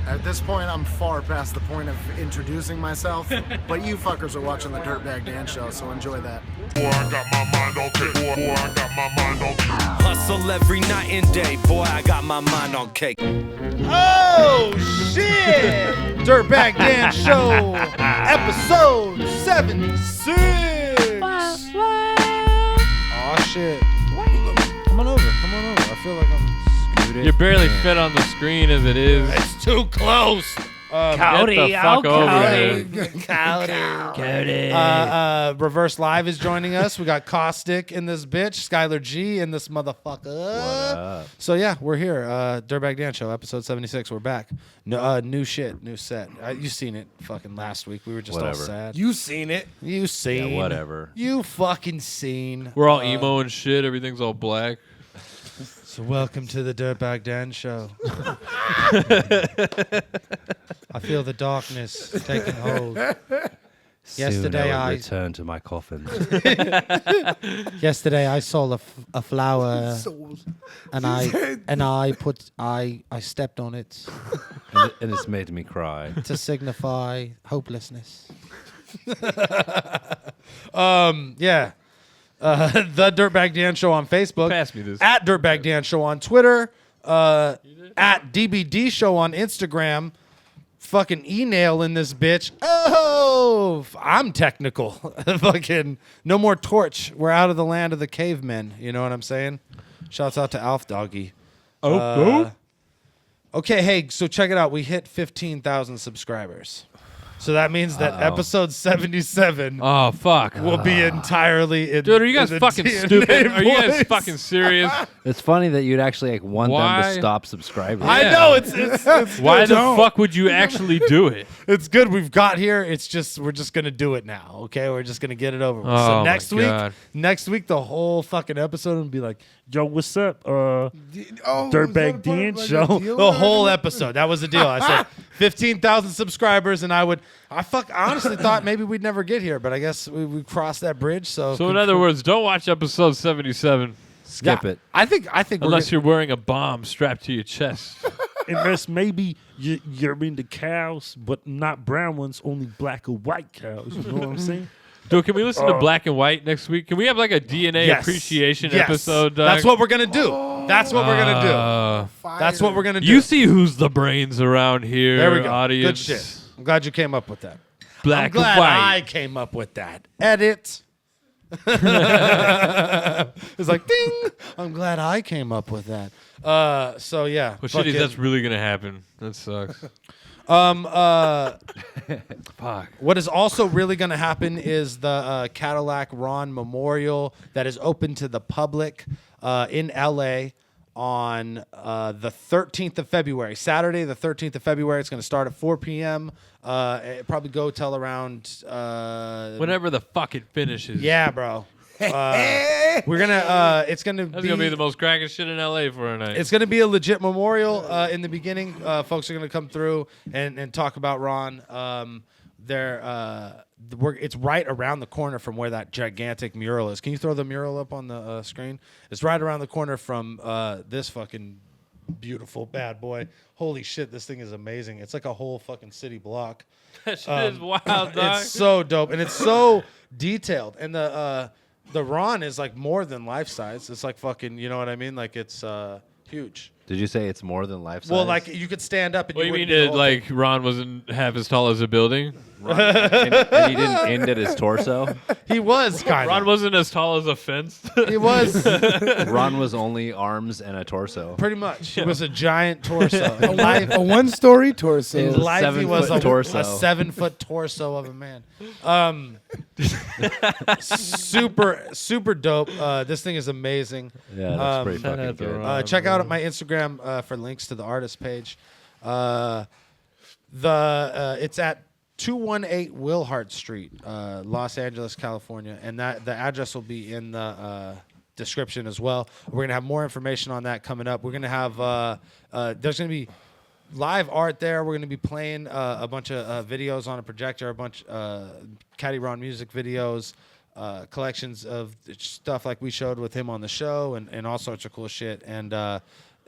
At this point, I'm far past the point of introducing myself, but you fuckers are watching the Dirtbag Dan Show, so enjoy that. Boy, I got my mind on cake. Boy, I got my mind on cake. Hustle every night and day, boy, I got my mind on cake. Oh, shit! Dirtbag Dan Show, episode 76. Oh, shit. Come on over. I feel like I'm scooted. You're barely fit on the screen as it is. It's too close. Get the fuck over here. Reverse Live is joining us. We got Caustic in this bitch, Skylar G in this motherfucker. What up? So yeah, we're here. Dirtbag Dan Show, episode 76. We're back. No, new shit, new set. You seen it fucking last week. We were just all sad. You seen it? You seen. Yeah, whatever. You fucking seen. We're all emo and shit. Everything's all black. So welcome to the Dirtbag Dan Show. I feel the darkness taking hold. Yesterday Soon I I will return to my coffin. Yesterday I saw a flower, and I stepped on it and it's made me cry. to signify hopelessness. Yeah. The Dirtbag Dan Show on Facebook. Pass me this. At Dirtbag Dan Show on Twitter. At DBD Show on Instagram. Fucking email in this bitch. Oh, I'm technical. Fucking no more torch. We're out of the land of the cavemen. You know what I'm saying? Shouts out to Alf Doggy. Okay, hey, so check it out. We hit 15,000 subscribers. So that means that episode 77 Oh, fuck. will be entirely in. Dude, are you guys in the fucking DNA stupid? Are you guys voice. fucking serious? It's funny that you'd actually want them Why? to stop subscribing. I know it's Why good. the fuck would you actually do it? It's good we've got here. It's just we're just gonna do it now. Okay, we're just gonna get it over with. Oh, So my next God. week the whole fucking episode will be like Yo, what's up? Oh, Dirtbag Dan Show. the whole episode. That was the deal. I said 15,000 subscribers, and I honestly thought maybe we'd never get here, but I guess we crossed that bridge. So So in other words, don't watch episode 77 Skip it. I think unless you're wearing a bomb strapped to your chest. Unless maybe you're into cows, but not brown ones, only black or white cows. You know what I'm saying? Dude, can we listen to Black and White next week? Can we have like a DNA Yes. appreciation Yes. episode? Doug? That's what we're gonna do. That's what we're gonna do. That's what we're gonna do. You see who's the brains around here, There we go. audience. Good shit. I'm glad you came up with that. Black I'm glad and White. I came up with that. Edit. It's like ding. I'm glad I came up with that. So yeah. Well, fucking- shitty, that's really gonna happen. That sucks. Fuck. What is also really going to happen is the Cadillac Ron Memorial that is open to the public in LA on the 13th of February, Saturday, the 13th of February. It's going to start at 4 p.m. Probably go till around Whenever the fuck it finishes. Yeah, bro. We're gonna. It's gonna. That's gonna be the most cracking shit in LA for a night. It's going to be a legit memorial in the beginning. Folks are going to come through and talk about Ron. It's right around the corner from where that gigantic mural is. Can you throw the mural up on the screen? It's right around the corner from this fucking beautiful bad boy. Holy shit, this thing is amazing. It's like a whole fucking city block. That shit is wild, dog. It's so dope, and it's so detailed. And the Ron is like more than life size. It's like fucking, you know what I mean? Like it's huge. Did you say it's more than life size? Well, like you could stand up and What do you wouldn't mean be that like Ron wasn't half as tall as a building? and he didn't end at his torso. He was kind Ron of. wasn't as tall as a fence. He was Ron was only arms and a torso. pretty much. He was a giant torso. In life, A one-story torso. in life he was 7-foot torso. a 7-foot torso of a man. Super dope. This thing is amazing. Yeah, that's pretty Shout fucking out to good. Ron. Check out my Instagram for links to the artist page. It's at 218 Wilhart Street, Los Angeles, California, and that the address will be in the description as well. We're gonna have more information on that coming up. We're gonna have there's gonna be live art there. We're gonna be playing a bunch of videos on a projector, a bunch Caddy Ron music videos. Collections of stuff like we showed with him on the show and all sorts of cool shit. And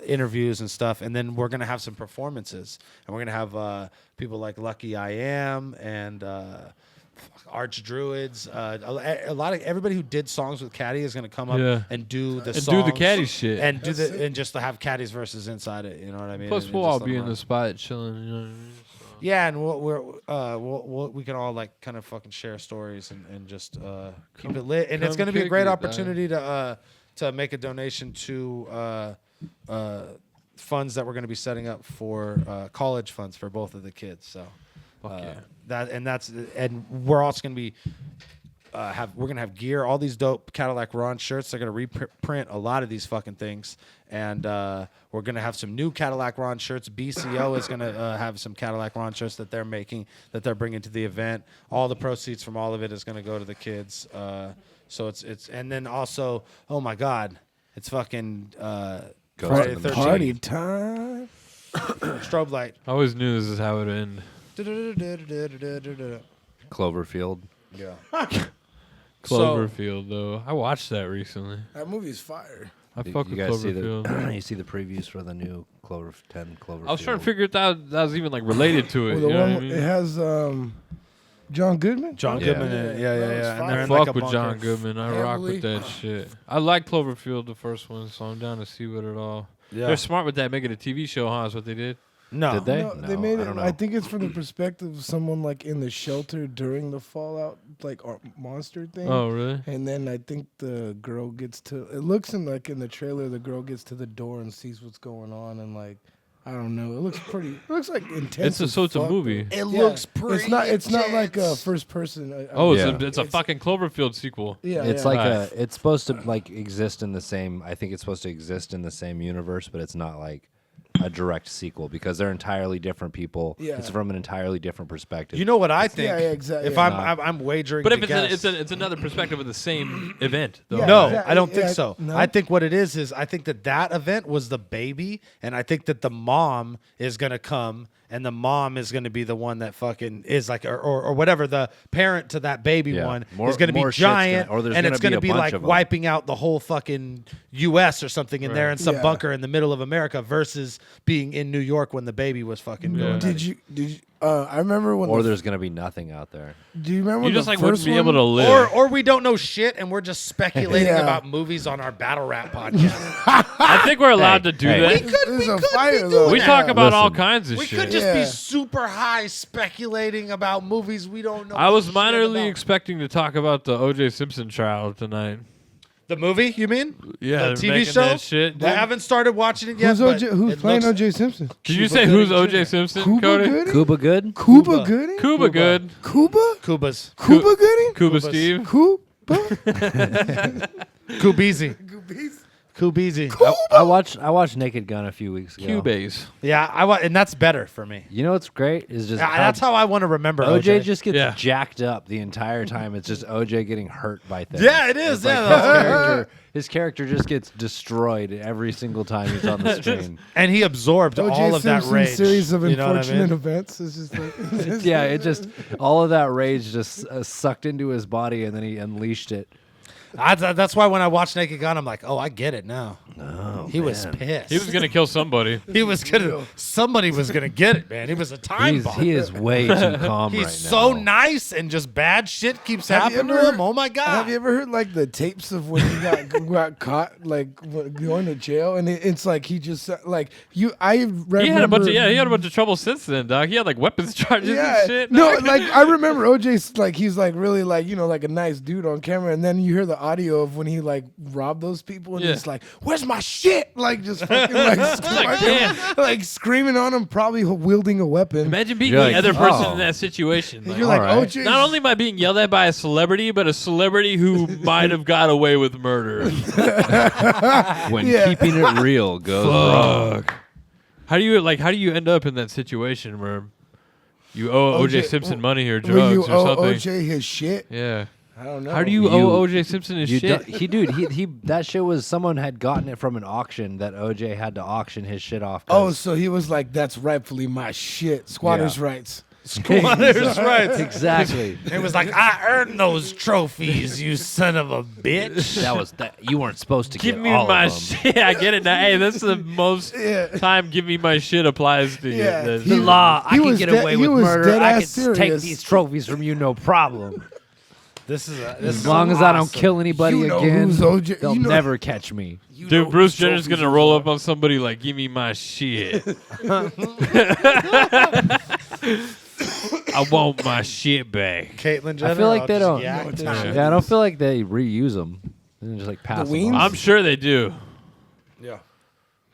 interviews and stuff, and then we're gonna have some performances, and we're gonna have people like Lucky I Am and Arch Druids. A lot of everybody who did songs with Caddy is gonna come up and do the songs, do the Caddy shit and do and just to have Caddy's verses inside it. You know what I mean? Plus, And we'll just all let be them in run. the spot chilling. You know what I mean? Yeah, and we can all like kind of fucking share stories and just keep it lit. And it's come gonna be a kick great it, opportunity to make a donation to funds that we're gonna be setting up for college funds for both of the kids. So and we're also gonna be we're gonna have gear, all these dope Cadillac Ron shirts. They're gonna reprint a lot of these fucking things, and we're gonna have some new Cadillac Ron shirts. BCO is gonna have some Cadillac Ron shirts that they're making, that they're bringing to the event. All the proceeds from all of it is gonna go to the kids. So it's and then also, oh my God, it's fucking Friday the 13th. Party time. Strobe light. I always knew this is how it would end. Cloverfield. Yeah. Cloverfield, though. I watched that recently. That movie's fire. I fuck with guys see Cloverfield. you see the previews for the new 10 Cloverfield. I was trying to figure it out. That was even like related to it. Well, You the know one what I mean? it has John Goodman. John Yeah. Goodman. Yeah. And they're I in fuck like a with bunker. John Goodman. I rock Heavily. with that shit. I like Cloverfield, the first one, so I'm down to see what it all. Yeah. They're smart with that, making a TV show, huh? Is what they did. No. Did they? No, they No, made I it. don't know. I think it's from the perspective of someone like in the shelter during the fallout, like monster thing. Oh, really? And then I think the girl gets to. It looks in the trailer. The girl gets to the door and sees what's going on, and like I don't know. It looks pretty. It looks like intense. It's a movie. Though. It Yeah. looks pretty. It's not like a first person. Oh, Yeah. it's a fucking Cloverfield sequel. Yeah, It's yeah. like it's supposed to like exist in the same. I think it's supposed to exist in the same universe, but it's not like a direct sequel because they're entirely different people. Yeah. It's from an entirely different perspective. You know what I think? Yeah, exactly. If Yeah. I'm wagering, But if to guess. it's another perspective of the same event, though. Yeah. No, exactly. I don't think Yeah, so. no. I think what it is I think that event was the baby, and I think that the mom is gonna come, and the mom is gonna be the one that fucking is like, or whatever the parent to that baby Yeah. one More- is gonna be more shit's giant, gonna- or there's and gonna it's be gonna a be bunch like of 'em. wiping out the whole fucking U.S. or something in there in some Yeah. bunker in the middle of America versus being in New York when the baby was fucking Yeah. going. Did you? I remember when. or there's gonna be nothing out there. Do you remember You when just the like first wouldn't be able to one- live. Or we don't know shit and we're just speculating Yeah. about movies on our battle rap podcast. I think we're allowed to do hey. that. We This is a fire though. We talk about all Listen. kinds of We shit. could just be Yeah. super high speculating about movies we don't know. I was shit minorly about. expecting to talk about the O.J. Simpson trial tonight. The movie, you mean? Yeah, the they're TV making show. that shit. I haven't started watching it yet. Who's OJ? but Who's it playing looks- OJ Simpson? Did you Cuba say Gooding who's O.J. Jr. Simpson, Cuba Cody? Gooding? Cuba good? Cuba Gooding? Cuba Good. Cuba? Cuba's. Cuba Gooding? Cuba Steve. Cuba? Cubeezy. Cubeezy. I watched Naked Gun a few weeks ago. Cubase. Yeah, and that's better for me. You know what's great is just That's how I want to remember OJ just gets Yeah. jacked up the entire time. It's just OJ getting hurt by things. Yeah, it is. It's like Yeah, his character just gets destroyed every single time he's on the screen. and he absorbed all OJ of that Simpson's rage. series of You know what I unfortunate mean? events. It's just like Yeah, it just all of that rage just sucked into his body, and then he unleashed it. That's why when I watched Naked Gun, I'm like, oh, I get it now. He was pissed. He was gonna kill somebody. Somebody was gonna get it, man. He was a time bomb. He is way too calm He's right so now. nice, and just bad shit keeps Have you happening ever- to him. Oh my god! Have you ever heard like the tapes of when he got caught like going to jail, and it's like he just like you. I remember. He had a bunch of trouble since then, dog. He had like weapons charges and shit. No, like I remember OJ's like he's like really like like a nice dude on camera, and then you hear the audio of when he like robbed those people, and Yeah. it's like, "Where's my shit?" Like just fucking like screaming on him, probably wielding a weapon. Imagine being You're the like, other person oh. in that situation. And Like, you're like, all right. OJ. not only am I being yelled at by a celebrity, but a celebrity who might have got away with murder. When Yeah. keeping it real goes wrong. Fuck. How do you end up in that situation where you owe O.J. Simpson money or When drugs you or owe something? OJ his shit. Yeah. I don't know. How do you owe O.J. Simpson his You shit? he that shit was someone had gotten it from an auction that OJ had to auction his shit off. Oh, so he was like, "That's rightfully my shit." Squatters' Yeah. rights. Squatters' rights. Exactly. It was like, I earned those trophies, you son of a bitch. You weren't supposed to Give get me all my of them. shit. I get it now. Hey, that's the most time give me my shit applies to Yeah. you. He- Law, I he can was get de- away he with was murder. I dead-ass can take serious. these trophies from you, no problem. This is As long as I don't kill anybody You know again, who's OJ they'll you know- never catch me. Dude, Bruce Jenner's gonna roll up on somebody like, give me my shit. I want my shit back. Caitlyn Jenner. I feel like I'll they just don't. yak to shit. Yeah, I don't feel like they reuse them. They just like pass them wings? off. I'm sure they do.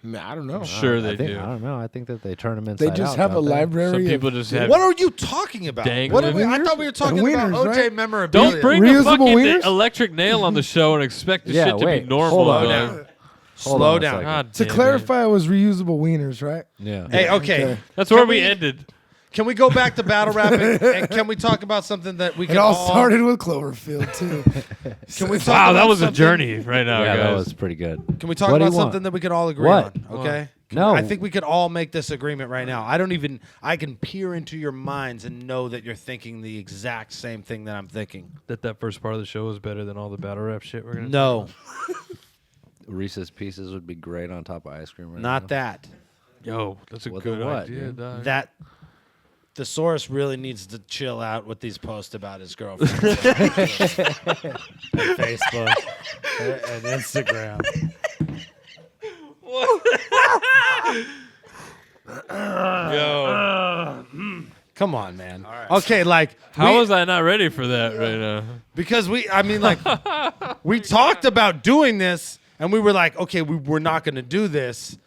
Man, I don't know. I'm sure they I think, do. I don't know. I think that they turn them inside They just out, have a don't they? library. Some of- people just have. What are you talking about? Dangling. What are we, I thought we were talking Wieners, about OJ right? memorabilia. Don't bring Reusable a fucking wieners? electric nail on the show and expect the Yeah, shit to wait, be normal. hold on. dog. Hold Slow on a down. second. God To damn it. clarify, it was reusable wieners, right? Yeah. Hey, okay. That's where Can we we- ended. Can we go back to battle rap and can we talk about something that we can It all started with Cloverfield too. Can we talk Wow, about that was a something- journey right now, Yeah, guys. that was pretty good. Can we talk What do about you want? something that we could all agree What? on? Okay. No. I think we could all make this agreement right now. I can peer into your minds and know that you're thinking the exact same thing that I'm thinking. that first part of the show was better than all the battle rap shit we're gonna. No, Reese's Pieces would be great on top of ice cream right not now. that. Yo, that's a What good the what, idea, dude? dog. That Thesaurus really needs to chill out with these posts about his girlfriend. Facebook and Instagram. Yo, Come on, man. Okay, like how we- was I not ready for that right now? because we talked about doing this and we were like, okay, we're not going to do this.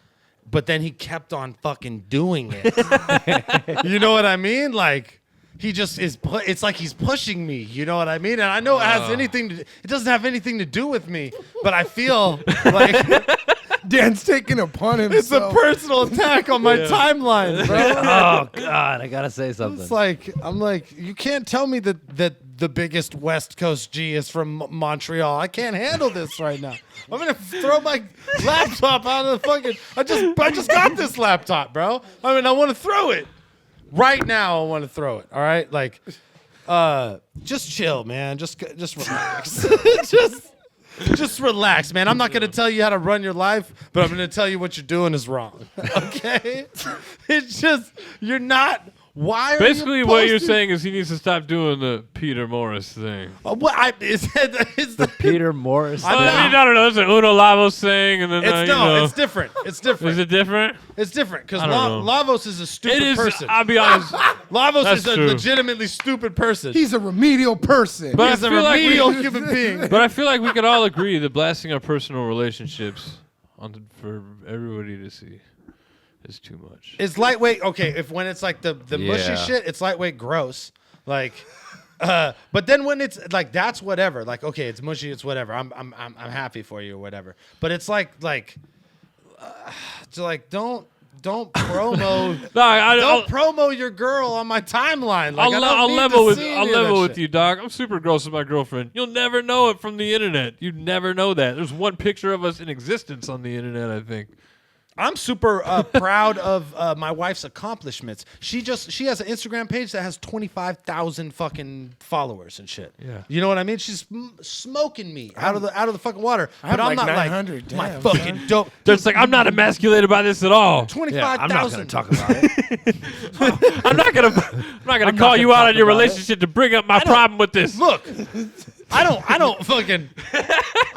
But then he kept on fucking doing it. You know what I mean? Like he just is. It's like he's pushing me. You know what I mean? And I know it has anything. It doesn't have anything to do with me. But I feel like Dan's taking upon it's a himself. personal attack on my timeline, bro. Oh God, I gotta say something. It's like I'm like you can't tell me that the biggest West Coast G is from Montreal. I can't handle this right now. I'm gonna throw my laptop out of the fucking. I just got this laptop, bro. I mean, I want to throw it right now. I want to throw it. All right, like, just chill, man. Just relax. Just relax, man. I'm not gonna tell you how to run your life, but I'm gonna tell you what you're doing is wrong. Okay? It's just you're not. Why are Basically, you what you're posting- saying is he needs to stop doing the Peter Morris thing. Is the Peter Morris. I'm I not- mean, I don't know. There's an Uno Lavos thing, and then it's different. It's different. Is it different? It's different because I don't know. Lavos is a stupid It is. person. I'll be honest. Lavos That's is a true. legitimately stupid person. He's a remedial person. But He's I a feel like remedial human being. But I feel like we could all agree that blasting our personal relationships for everybody to see is too much. It's lightweight. Okay, if when it's like the mushy Yeah. shit, it's lightweight gross. Like, but then when it's like that's whatever. Like, okay, it's mushy, it's whatever. I'm happy for you or whatever. But it's like to like don't promo. No, I'll Don't promo your girl on my timeline. Like, I don't need level to with see I'll any of level that with shit. you, dog. I'm super gross with my girlfriend. You'll never know it from the internet. You'd never know that. There's one picture of us in existence on the internet, I think. I'm super proud of my wife's accomplishments. She has an Instagram page that has 25,000 fucking followers and shit. Yeah. You know what I mean? She's smoking me out of the fucking water. I have but I'm like not 900, like my damn, fucking son. dope. It's like I'm not emasculated by this at all. 25,000. talk about it. I'm not gonna call you out on your relationship to bring up my problem with this. Look, I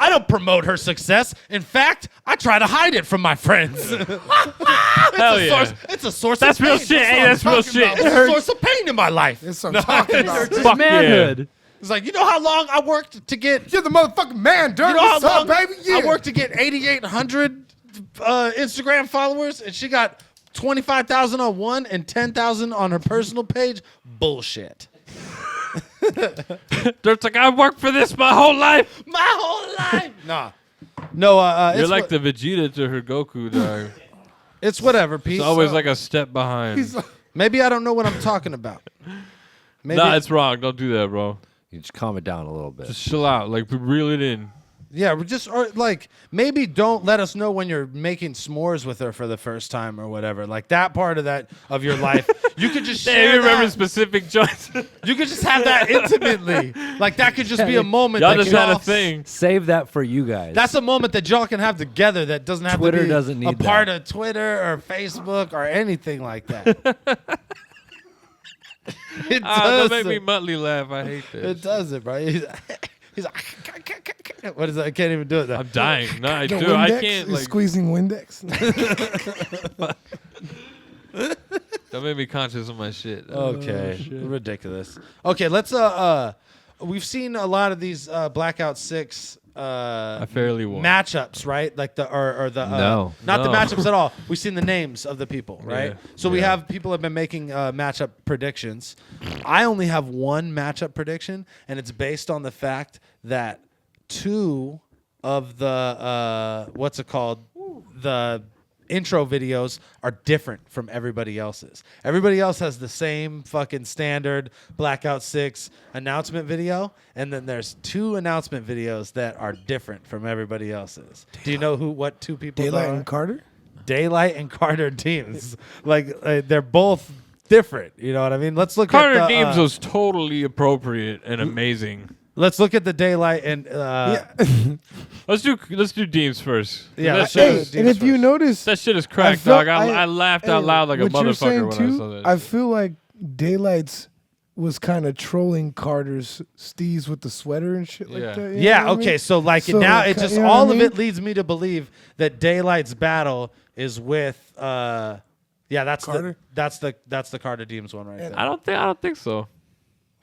don't promote her success. In fact, I try to hide it from my friends. Hell yeah. It's a source That's of pain. real shit. Hey, that's real shit. It's a source of pain in my life. That's what I'm talking about. Fuck manhood. It's like, you know how long I worked to get You're the motherfucking man, Dirk. You know how What's up, long baby? Yeah. I worked to get 8,800 Instagram followers, and she got 25,000 on one and 10,000 on her personal page? Bullshit. Dirt's like, I worked for this my whole life. My whole life. Nah. No, You're it's like the Vegeta to her Goku, dog. it's whatever, Pete. It's always like a step behind. Maybe I don't know what I'm talking about. Maybe Nah, it's wrong. Don't do that, bro. You just calm it down a little bit. Just chill out. Like, reel it in. Yeah, or like maybe don't let us know when you're making s'mores with her for the first time or whatever. Like that part of your life, you could just share. You remember that. specific joints? You could just have that intimately. Like that could just be a moment. Y'all that just had a thing. Save that for you guys. That's a moment that y'all can have together. That doesn't have Twitter to be doesn't need a part of Twitter or Facebook or anything like that. It Don't make doesn't. me Muttley laugh. I hate this. It doesn't, bro. He's like, what is that? I can't even do it. Now. I'm dying. No, I The do. I Windex can't. is Like, squeezing Windex. don't make me conscious of my shit. Okay, ridiculous. Okay, let's we've seen a lot of these Blackout 6 I fairly won. matchups, right? Like the or the No. not the No. matchups at all. We've seen the names of the people, right? Yeah. So we have people have been making matchup predictions. I only have one matchup prediction, and it's based on the fact that 2 of the the intro videos are different from everybody else's. Everybody else has the same fucking standard Blackout 6 announcement video, and then there's 2 announcement videos that are different from everybody else's. Do you know what 2 people Daylight are? and Carter. Daylight and Carter Deems. Like they're both different. You know what I mean? Let's look Carter at the, Deems was totally appropriate and amazing. Let's look at the Daylight and Let's do Deems first. Yeah, that let's shit, do is, Deems And if you first. notice, that shit is crack, felt- dog. I laughed out loud like a what you're saying motherfucker when I too, saw that. I shit. feel like Daylight's was kind of trolling Carter's steez with the sweater and shit like Yeah. that. you Yeah, know what I okay, mean? so like So, now like, it just you know what all I of mean? it leads me to believe that Daylight's battle is with that's Carter? that's the Carter Deems one right there. I don't think so.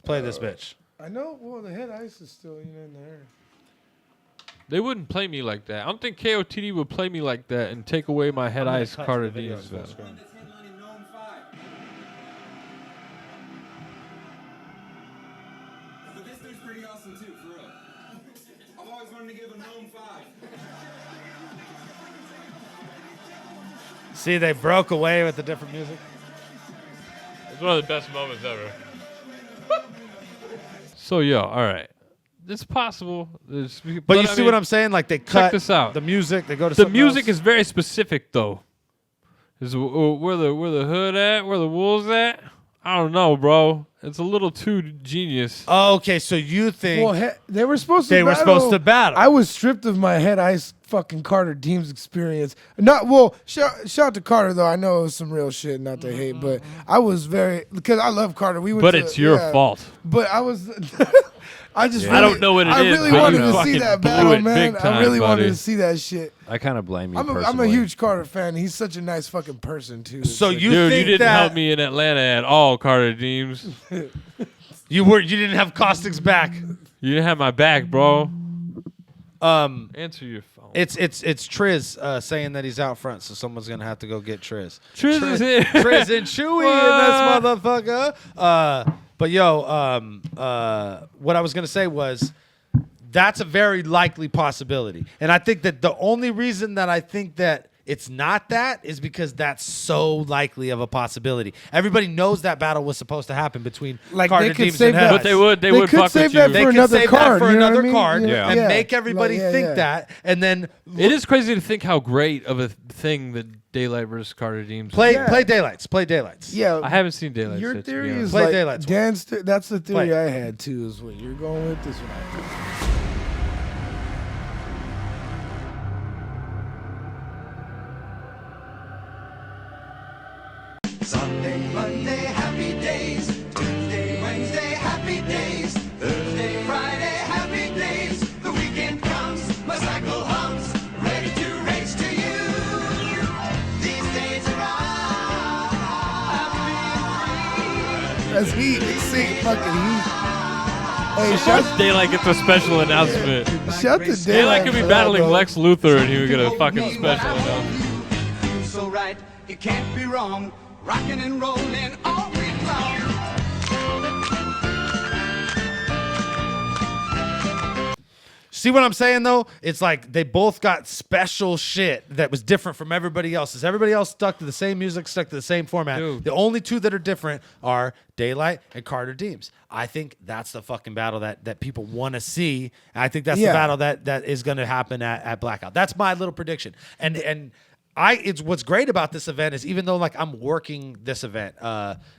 Play this bitch. I know. Well, the head ice is still in there. They wouldn't play me like that. I don't think KOTD would play me like that and take away my head ice Carter Deems. But this dude's pretty awesome too, for real. I've always wanted to give a gnome 5. See, they broke away with the different music. It's one of the best moments ever. So all right. It's possible. But you see what I'm saying? Like they cut this out. the music, they go to The something music else. is very specific though. Is where the hood at? Where the wolves at? I don't know, bro. It's a little too genius. Oh, okay, so you think Well, they were supposed to. They were battle. supposed to battle. I was stripped of my head ice fucking Carter Deems experience. Not well. Shout out to Carter though. I know it was some real shit. Not to hate, but I was very because I love Carter. We went. But to, it's your fault. But I was. I just. I don't know what it I is, really but wanted you to see fucking that blew battle, it man. big I really time, wanted buddy. to see that shit. I kind of blame you I'm a personally. huge Carter fan. He's such a nice fucking person too. So It's you Dude, think you didn't that help me in Atlanta at all, Carter Deems. you didn't have Caustic's back. You didn't have my back, bro. Answer your phone. It's Triz saying that he's out front, so someone's gonna have to go get Triz. Triz is here. Triz and Chewy in this motherfucker. But what I was gonna say was that's a very likely possibility, and I think that the only reason that I think that it's not that is because that's so likely of a possibility. Everybody knows that battle was supposed to happen between Like, Carter they could Deems save and that- Head But Ice. they would could fuck save with that you. for They could another save card, that for you know what I another mean? card Yeah. and Yeah. make everybody Like, think that, and then It is crazy to think how great of a thing that Daylight versus Carter Deems. play Yeah. Daylights. Play Daylights. Yeah. I haven't seen Daylight. Your yet, to be theory honest. is Play like Daylight's one. Dan's. That's the theory Play. I had too. Is what you're going with this one. Sunday, Monday, happy days. Tuesday, Wednesday, happy days. Thursday, Friday, happy days. The weekend comes, my cycle hums, ready to race to you. These days are That's heat. See, fucking heat. Hey, Of course Daylight gets a special announcement. shout to Daylight Daylight could be for that, battling bro. Lex Luthor and he would get a fucking special announcement. you. So right, you can't be wrong. Rocking and rolling all week long. See what I'm saying though? It's like they both got special shit that was different from everybody else's. Everybody else stuck to the same music, stuck to the same format. Dude. The only two that are different are Daylight and Carter Deems. I think that's the fucking battle that people want to see. I think that's the battle that is going to happen at Blackout. That's my little prediction. And it's what's great about this event is even though like I'm working this event,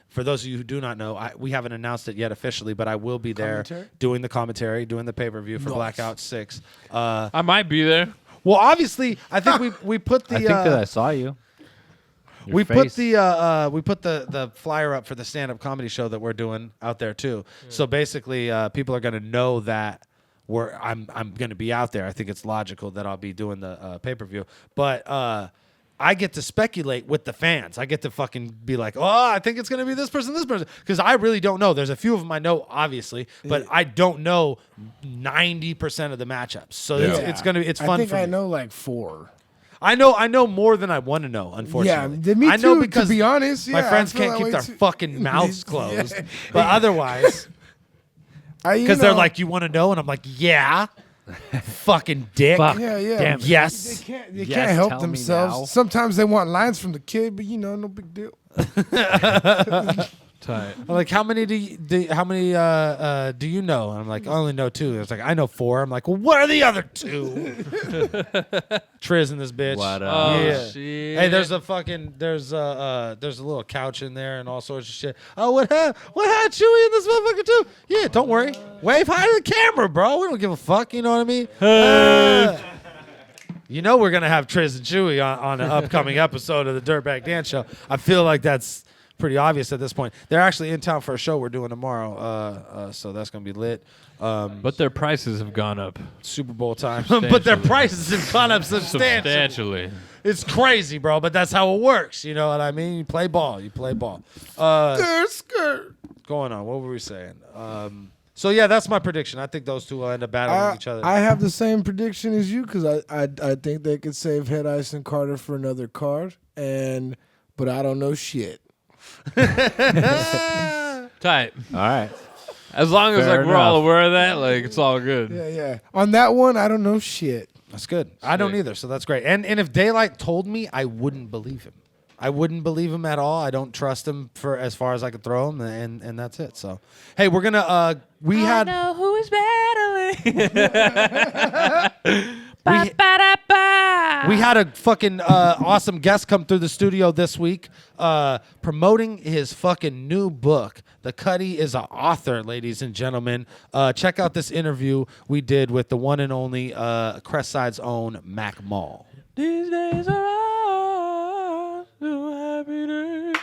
for those of you who do not know, we haven't announced it yet officially, but I will be there doing the commentary, doing the pay-per-view for Blackout 6. I might be there. Well, obviously, I think we put the. I think that I saw you. We put the flyer up for the stand-up comedy show that we're doing out there too. So basically, people are going to know that I'm going to be out there. I think it's logical that I'll be doing the pay-per-view, but. I get to speculate with the fans. I get to fucking be like, oh, I think it's going to be this person, because I really don't know. There's a few of them I know, obviously, but I don't know 90% of the matchups. So it's fun. I think for I me. know like 4. I know more than I want to know. Unfortunately, Yeah, me I know too, because to be honest. my Yeah, friends I feel can't that keep way their too. fucking mouths closed. Yeah. But otherwise, You because they're know, like, "You want to know?" And I'm like, "Yeah." Fucking dick. Fuck. yeah. Damn it. Yes. They Yes, can't help tell me now. themselves. Sometimes they want lines from the kid, but no big deal. Tight. I'm like, how many do you know? And I'm like, I only know 2. It's like, I know 4. I'm like, well, what are the other 2? Triz in this bitch. What up? Oh, Yeah. shit. Hey, there's a little couch in there and all sorts of shit. Oh, what had Chewy in this motherfucker too? Yeah, don't worry. Wave high to the camera, bro. We don't give a fuck. You know what I mean? You know we're gonna have Triz and Chewy on an upcoming episode of the Dirtbag Dance Show. I feel like that's pretty obvious at this point. They're actually in town for a show we're doing tomorrow, so that's gonna be lit. But their prices have gone up Super Bowl time, but their Substantially. prices have gone up substantially. substantially. It's crazy, bro, but that's how it works. You know what I mean? You play ball. Skirt. Going on. What were we saying? So yeah, that's my prediction. I think those two will end up battling each other. I have the same prediction as you because I think they could save Head Ice and Carter for another card, but I don't know shit. Tight. All right. As long as Fair like we're all enough. aware of that, like it's all good. Yeah. On that one, I don't know shit. That's good. I don't either, so that's great. And if Daylight told me, I wouldn't believe him. I wouldn't believe him at all. I don't trust him for as far as I could throw him, and that's it. So, hey, we're gonna we had know who is battling. we had a fucking awesome guest come through the studio this week, promoting his fucking new book. The Cuddy is an author, ladies and gentlemen. Check out this interview we did with the one and only Crestside's own Mac Mall. These days are all so happy days.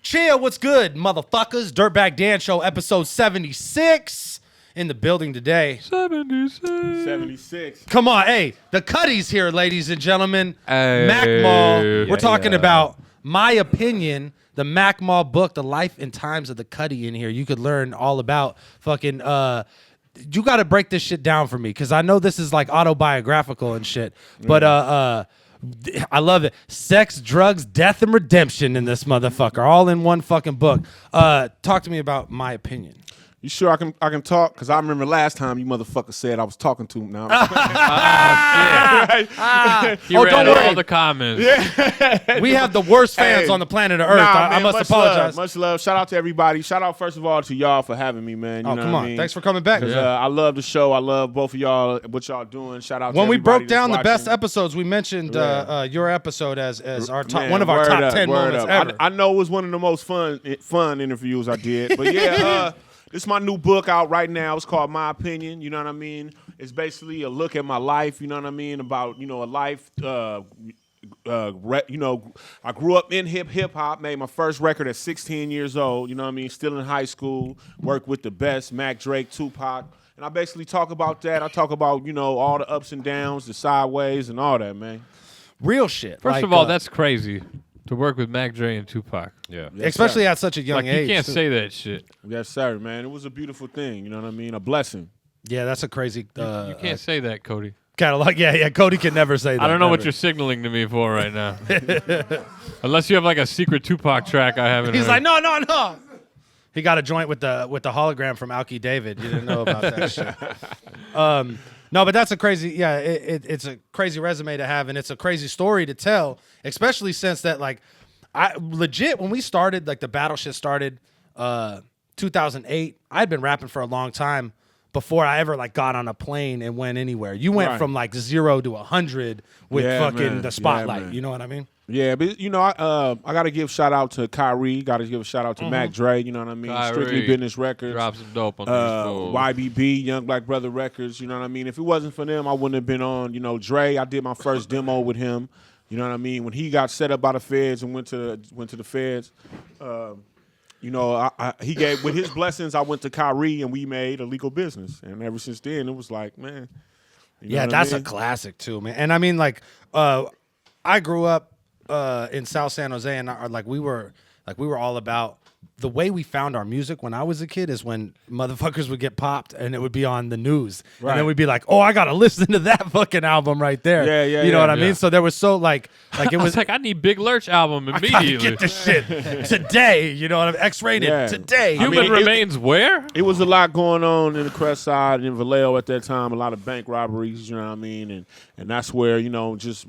Chill, what's good, motherfuckers? Dirtbag Dan Show, episode 76 in the building today. 76. Come on, hey, the Cuddy's here, ladies and gentlemen. Hey. Mac Mall. We're talking about my opinion, the Mac Mall book, The Life and Times of the Cuddy in here. You could learn all about fucking you got to break this shit down for me because I know this is like autobiographical and shit. But I love it. Sex, drugs, death, and redemption in this motherfucker, all in one fucking book. Talk to me about my opinion. You sure I can talk? Because I remember last time you motherfucker said I was talking to him. Now He Oh, read don't all worry. the comments. We have the worst fans Hey. on the planet of Earth. Nah, I man, must much apologize. Much love. Shout out to everybody. Shout out first of all to y'all for having me, man. You Oh, know come what on. I mean? Thanks for coming back. 'Cause, I love the show. I love both of y'all. What y'all doing? Shout out. When to we everybody broke down the that's best watching. episodes, we mentioned your episode as our top, Man, one of our word top up, 10 word moments up. ever. I know it was one of the most fun interviews I did. But yeah, this is my new book out right now. It's called My Opinion. You know what I mean? It's basically a look at my life. You know what I mean? About a life. I grew up in hip hop. Made my first record at 16 years old. You know what I mean? Still in high school. Worked with the best, Mac, Drake, Tupac. And I basically talk about that. I talk about all the ups and downs, the sideways, and all that, man. Real shit. First like, of all, that's crazy to work with Mac Dre and Tupac. Yeah. Yes, especially sir. at such a young Like age. you can't too. say that shit. Yes, sir, man. It was a beautiful thing. You know what I mean? A blessing. Yeah, that's a crazy You can't say that, Cody. catalog. Yeah. Cody can never say that. I don't know what never. you're signaling to me for right now. Unless you have like a secret Tupac track I haven't He's heard. like, no. He got a joint with the hologram from Alki David. You didn't know about that shit. No, but that's a crazy. Yeah, it's a crazy resume to have, and it's a crazy story to tell, especially since that like, I legit when we started like the battle shit started, 2008. I'd been rapping for a long time before I ever like got on a plane and went anywhere. You went from like 0 to 100 with fucking the spotlight. You know what I mean? Yeah, but you know, I got to give shout out to Kyrie. Got to give a shout out to Mac Dre. You know what I mean? Kyrie, Strictly Business Records. Drop some dope on these fools. YBB, Young Black Brother Records. You know what I mean? If it wasn't for them, I wouldn't have been on. You know, Dre. I did my first demo with him. You know what I mean? When he got set up by the feds and went to the feds. You know, he gave with his blessings. I went to Kyrie and we made a legal business, and ever since then, it was like, man. You know that's I mean? a classic too, man. And I mean, like, I grew up in South San Jose, and we were all about the way we found our music when I was a kid is when motherfuckers would get popped and it would be on the news. Right. And then we'd be like, oh, I got to listen to that fucking album right there. Yeah, You know what I mean? So there was so like it was like, I need Big Lurch album I immediately. gotta get this shit today. You know what I mean? X-rated today. Human Remains where? It was a lot going on in the Crest Side and in Vallejo at that time. A lot of bank robberies, you know what I mean, and that's where just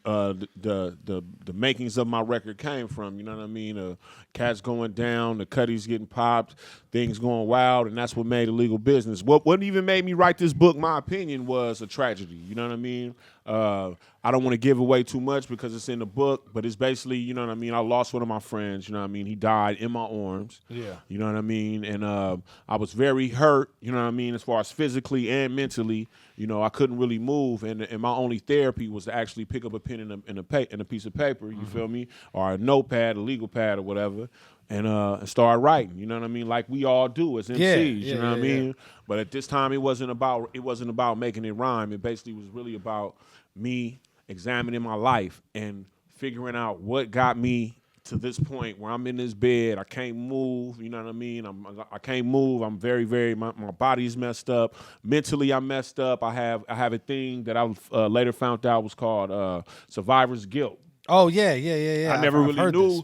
the makings of my record came from. You know what I mean? Cats going down, the Cuddies getting popped, things going wild, and that's what made illegal business. What even made me write this book, my opinion, was a tragedy. You know what I mean? I don't want to give away too much because it's in the book, but it's basically, you know what I mean, I lost one of my friends, you know what I mean? He died in my arms. Yeah. You know what I mean? And I was very hurt, you know what I mean, as far as physically and mentally. You know, I couldn't really move, and my only therapy was to actually pick up a pen and a piece of paper, you feel me? Or a notepad, a legal pad or whatever, and start writing, you know what I mean? Like we all do as MCs, you know what I mean? But at this time, it wasn't about making it rhyme. It basically was really about me examining my life and figuring out what got me to this point where I'm in this bed. I can't move. You know what I mean? I can't move. I'm very, very. My body's messed up. Mentally, I'm messed up. I have a thing that I later found out was called survivor's guilt. Oh yeah. I never really knew this.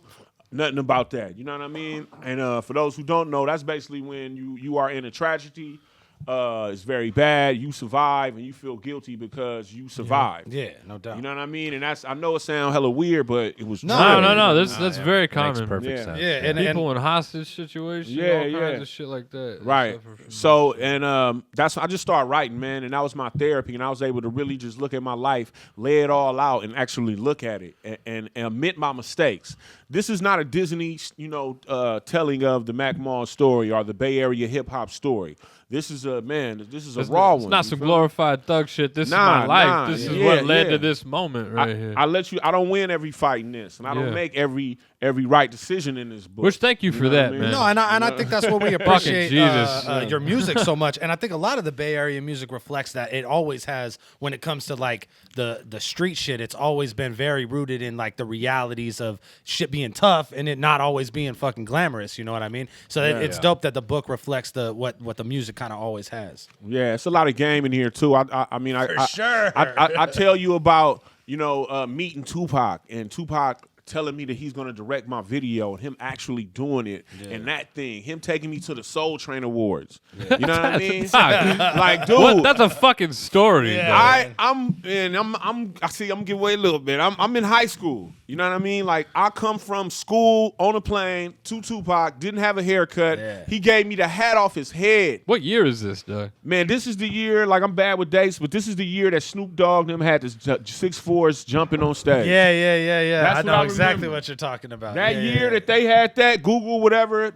nothing about that. You know what I mean? And for those who don't know, that's basically when you are in a tragedy. It's very bad. You survive and you feel guilty because you survived. Yeah, no doubt. You know what I mean? And I know it sounds hella weird, but it was true. No. That's very common. Makes perfect sense. Yeah, and People in hostage situations, all kinds of shit like that. Right. So, and that's I just started writing, man, and that was my therapy, and I was able to really just look at my life, lay it all out, and actually look at it and admit my mistakes. This is not a Disney, telling of the Mac Mall story or the Bay Area hip hop story. This is a raw one. It's not some glorified thug shit. This is my life. This is what led to this moment right here. I don't win every fight in this, and I don't make every right decision in this book. Which thank you for that, man. No, and I think that's what we appreciate Jesus. your music so much. And I think a lot of the Bay Area music reflects that. It always has when it comes to like the street shit. It's always been very rooted in like the realities of shit being tough and it not always being fucking glamorous. You know what I mean? So it's dope that the book reflects what the music kind of always has. Yeah, it's a lot of game in here too. I tell you about meeting Tupac and Tupac telling me that he's going to direct my video and him actually doing it and that thing, him taking me to the Soul Train Awards. You know what I mean? Like, dude, that's a fucking story. Yeah. I'm giving away a little bit. I'm in high school. You know what I mean? Like, I come from school on a plane to Tupac, didn't have a haircut. Yeah. He gave me the hat off his head. What year is this, Doug? Man, this is the year, like, I'm bad with dates, but this is the year that Snoop Dogg and them had the 6'4s jumping on stage. Yeah. That's I know exactly remember. what you're talking about. That year that they had that, Google, whatever,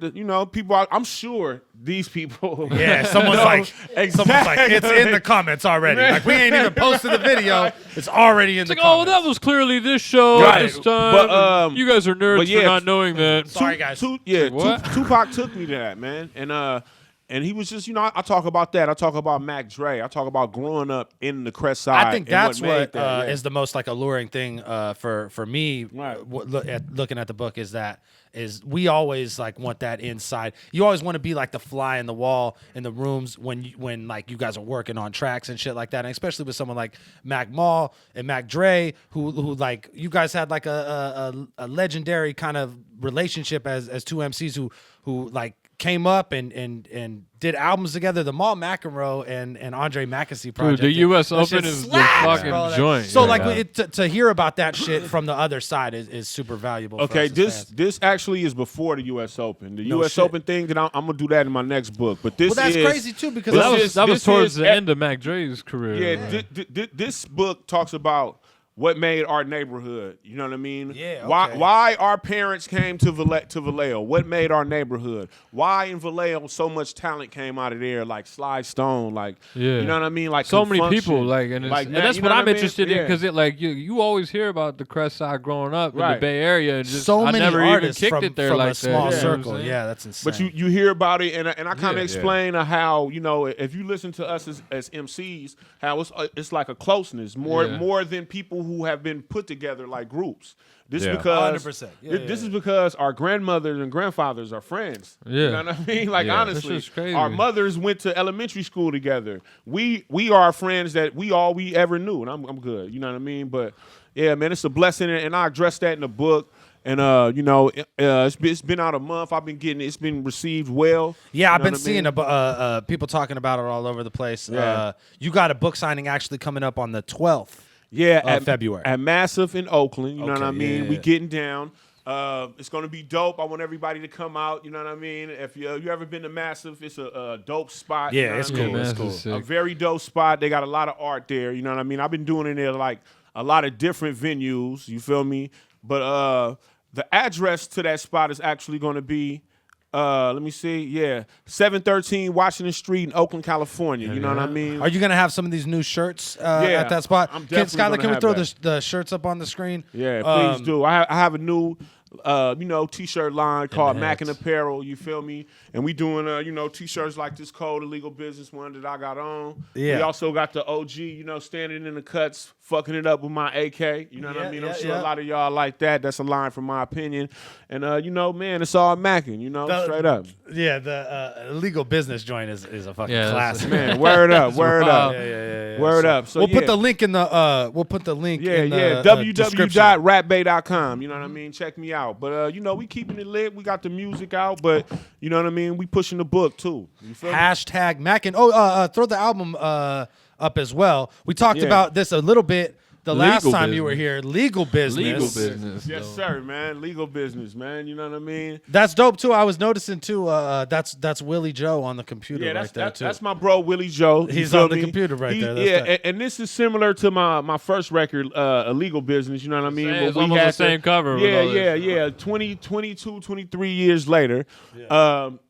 people, I'm sure these people. Yeah, someone's like, it's in the comments already. Like, we ain't even posted the video. It's already in the comments. Oh, that was clearly this show at this time. But, you guys are nerds for not knowing that. Sorry, guys. Tupac took me to that, man. And he was just, I talk about that. I talk about Mac Dre. I talk about growing up in the Crest Side. I think that's what is the most like alluring thing for me. Right. Looking at the book is we always like want that inside. You always want to be like the fly in the wall in the rooms when like you guys are working on tracks and shit like that, and especially with someone like Mac Mall and Mac Dre, who like you guys had like a legendary kind of relationship as two MCs who like came up and did albums together. The Mal McEnroe and Andre Mackesy project. the U.S. that shit Open is the slaps, fucking bro. joint. So Yeah. like to hear about that shit from the other side is super valuable. Okay, for us as fans. this actually is before the U.S. Open. The No U.S. shit. Open thing, that I'm gonna do that in my next book. But this Well, that's is crazy too because this that was is- that was this towards is the e- end of Mac Dre's career. Yeah, this book talks about what made our neighborhood. You know what I mean? Yeah, okay. Why our parents came to Vallejo? What made our neighborhood? Why in Vallejo so much talent came out of there? Like Sly Stone, like Yeah. you know what I mean? Like So many Confunction. people, like, and, Like, and man, that's you what know I'm I mean? interested in Yeah. because it, like, you always hear about the Crest Side growing up in the Right. Bay Area, and just so I many never even artists kicked from, it there from like a small that. You know what I'm circle. saying? Yeah, that's insane. But you hear about it, and I kind of Yeah. explain how, you know, if you listen to us as MCs, how it's like a closeness more than people who have been put together like groups. This is Yeah. because 100%. this is because our grandmothers and grandfathers are friends. Yeah. You know what I mean? Like Yeah. honestly, That's just crazy. our mothers went to elementary school together. We are friends that we ever knew, and I'm good. You know what I mean? But yeah, man, it's a blessing, and I address that in the book. And you know, it's been out a month. I've been getting it's been received well. Yeah, I've You know been what I seeing mean? people talking about it all over the place. Yeah. You got a book signing actually coming up on the 12th. Yeah, of February. at Massive in Oakland. You know what I Okay, mean? yeah, We yeah. getting down. It's gonna be dope. I want everybody to come out. You know what I mean? If you ever been to Massive, it's a dope spot. you Yeah, know it's what I cool. mean? It's Massive cool. is sick. A very dope spot. They got a lot of art there. You know what I mean? I've been doing it there like a lot of different venues. You feel me? But the address to that spot is actually going to be. Let me see. Yeah, 713 Washington Street in Oakland, California. You know what I mean? Are you gonna have some of these new shirts Yeah, at that spot? I'm Can, definitely Skylar, gonna can we have throw that. the shirts up on the screen? Yeah, please do. I have a new, t-shirt line called the Mac and hats. Apparel. You feel me? And we doing, t-shirts like this Code Illegal Business one that I got on. Yeah. We also got the OG, standing in the cuts, fucking it up with my AK. You know what I Yeah, mean? yeah, I'm sure yeah. a lot of y'all like that. That's a line from my opinion. And man, it's all Mackin'. Straight up. Yeah, the illegal business joint is a fucking Yeah, that's- classic. Man, word up, word up. Yeah. Word So up. So we'll put yeah. the link in the in the description. www.rapbay.com. You know what I mean? Check me out. But we keeping it lit. We got the music out, but you know what I mean? We pushing the book too. You feel me? Hashtag Mac and throw the album up as well. We talked Yeah. about this a little bit the last Legal time you were business. here. Legal business. Legal business. Yes, though. sir, man. Legal business, man. You know what I mean? That's dope too. I was noticing too. That's Willie Joe on the computer Yeah, right there too. that's my bro Willie Joe. You He's feel on the me? computer right there. That's yeah, tight. and this is similar to my first record, Illegal Business. You know what I mean? Same, Where it's we almost had the same cover with Yeah, all this. yeah. 22, 23 years later.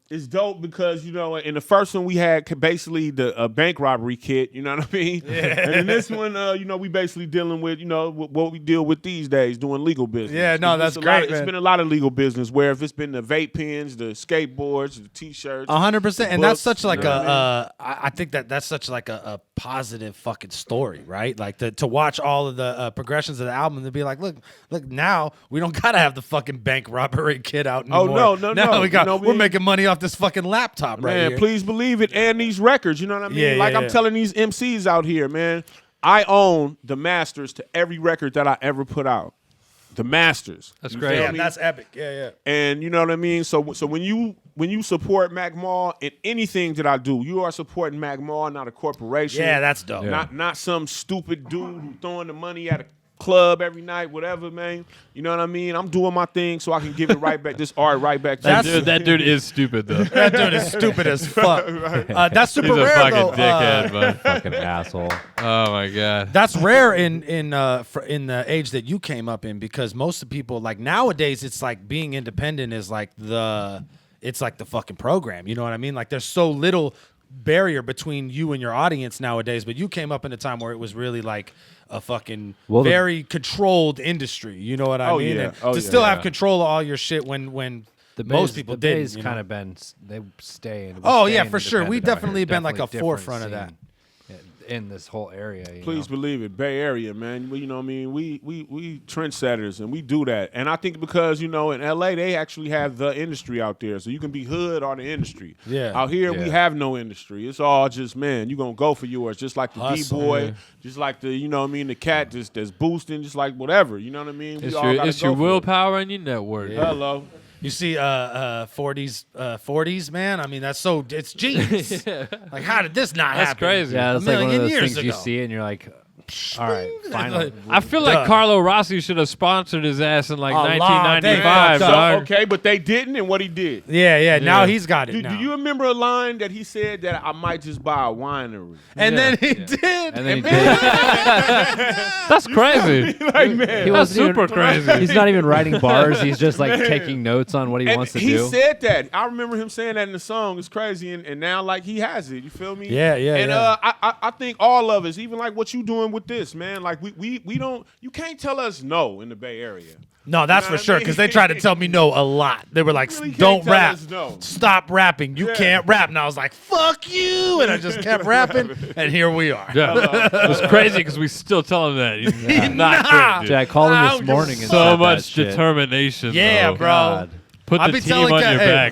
It's dope because, in the first one we had basically the bank robbery kit, you know what I mean? Yeah. And in this one, we basically dealing with, what we deal with these days, doing legal business. Yeah, no, It's that's a great, lot of- man. It's been a lot of legal business where if it's been the vape pens, the skateboards, the T-shirts. 100%, and that's books, such like you know what I mean? I think that's such like a positive fucking story, right? Like to watch all of the progressions of the album to be like, look, now we don't gotta have the fucking bank robbery kid out Oh, anymore. no. Now we got You know, we're making money off this fucking laptop right Man, here. please believe it. And these records, you know what I mean? Yeah, like yeah, I'm yeah. telling these MCs out here, man, I own the masters to every record that I ever put out. The masters. That's You great. feel Yeah, me? that's epic. Yeah. And you know what I mean? So when you support Mac Mall in anything that I do, you are supporting Mac Mall, not a corporation. Yeah, that's dope. Not some stupid dude who throwing the money at a club every night, whatever, man. You know what I mean? I'm doing my thing so I can give it right back, this art right back to you. That dude is stupid though. That dude is stupid as fuck. That's super He's a rare fucking though. dickhead, bud. Fucking asshole. Oh my god. That's rare in the age that you came up in because most of the people like nowadays it's like being independent is like the fucking program. You know what I mean? Like there's so little barrier between you and your audience nowadays, but you came up in a time where it was really like a fucking very controlled industry. You know what I mean? Yeah. And Oh, to yeah. still have control of all your shit when most people the didn't. Bay's you know? kind of been they stay. Oh, yeah, for sure. We've definitely been like a different forefront of that. scene in this whole area. Please believe it, Bay Area, man. You know what I mean? We trendsetters, and we do that. And I think because in LA they actually have the industry out there, so you can be hood or the industry. Yeah. Out here we Yeah. have no industry. It's all just you gonna go for yours, just like the Hustle. B-boy, just like the the cat that's boosting, just like whatever. You know what I mean? We all gotta It's go your for it. willpower and your network. Hello. You see, 40s, man. I mean, it's genius. Like, how did this not That's happen? crazy. Yeah, a it's like one of million those years things you ago. see and you're like, all right, finally. I feel like Carlo Rossi should have sponsored his ass in like A lot. They 1995, fucked up. dog. Okay, but they didn't, and what he did. Yeah. Now he's got it. Do now. you remember a line that he said that I might just buy a winery? And then he And did. then he did. That's crazy. Like, man. He That's wasn't super crazy. He's not even writing bars. He's just like taking notes on what he And wants to he do. said that. I remember him saying that in the song. It's crazy, and now like he has it. You feel me? Yeah. And I think all of us, even like what you doing with this, man. Like we don't. You can't tell us no in the Bay Area. No, that's You know for what I sure. mean? Because they tried to tell me no a lot. They were like, Really can't "Don't tell rap. us no." Stop rapping. You Yeah. can't rap." And I was like, "Fuck you!" And I just kept rapping, and here we are. Yeah. It was crazy because we still tell him that. He's not Nah. good, Dude, I dude. called him I this don't morning give and So said much that shit. determination. Yeah, though. bro. God. Put I the be team telling on Kat, your hey,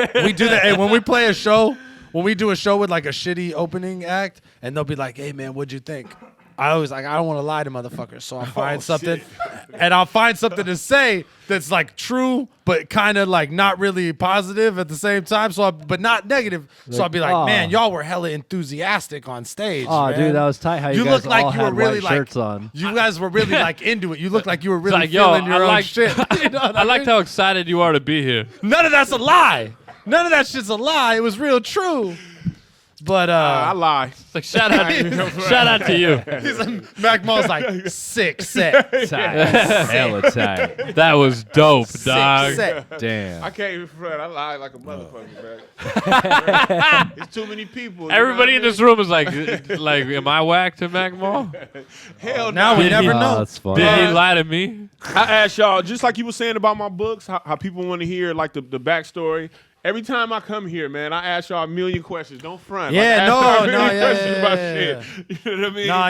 back. We do that. Hey, when we play a show, when we do a show with like a shitty opening act, and they'll be like, "Hey, man, what'd you think?" I always I don't want to lie to motherfuckers, so I'll find something, and I'll find something to say that's like true, but kind of like not really positive at the same time. So, but not negative. So I'll be like, "Aw." "Man, y'all were hella enthusiastic on stage." Oh, man. dude, that was tight. How you, You guys look like all you were had really white like shirts on. You guys were really like into it. You look like you were really like, yo, feeling your I own like- shit. You know what I I liked mean? how excited you are to be here. None of that's a lie. None of that shit's a lie. It was real true. But I lie. It's like shout out to you. Mac Mo's like sick set. Tight. Hella tight. That was dope, Sick dog. set. Damn. I can't even front. I lie like a motherfucker, man. It's too many people. you know Everybody what in I this room is like, am I whack to Mac Mall? mean? Hell Now no. we Did never he- know. that's funny. Did he lie to me? I asked y'all, just like you were saying about my books, how people want to hear like the backstory. Every time I come here, man, I ask y'all a million questions. Don't front. Yeah, like, ask y'all a no, million yeah, questions yeah, about yeah, shit. You know what I mean? No,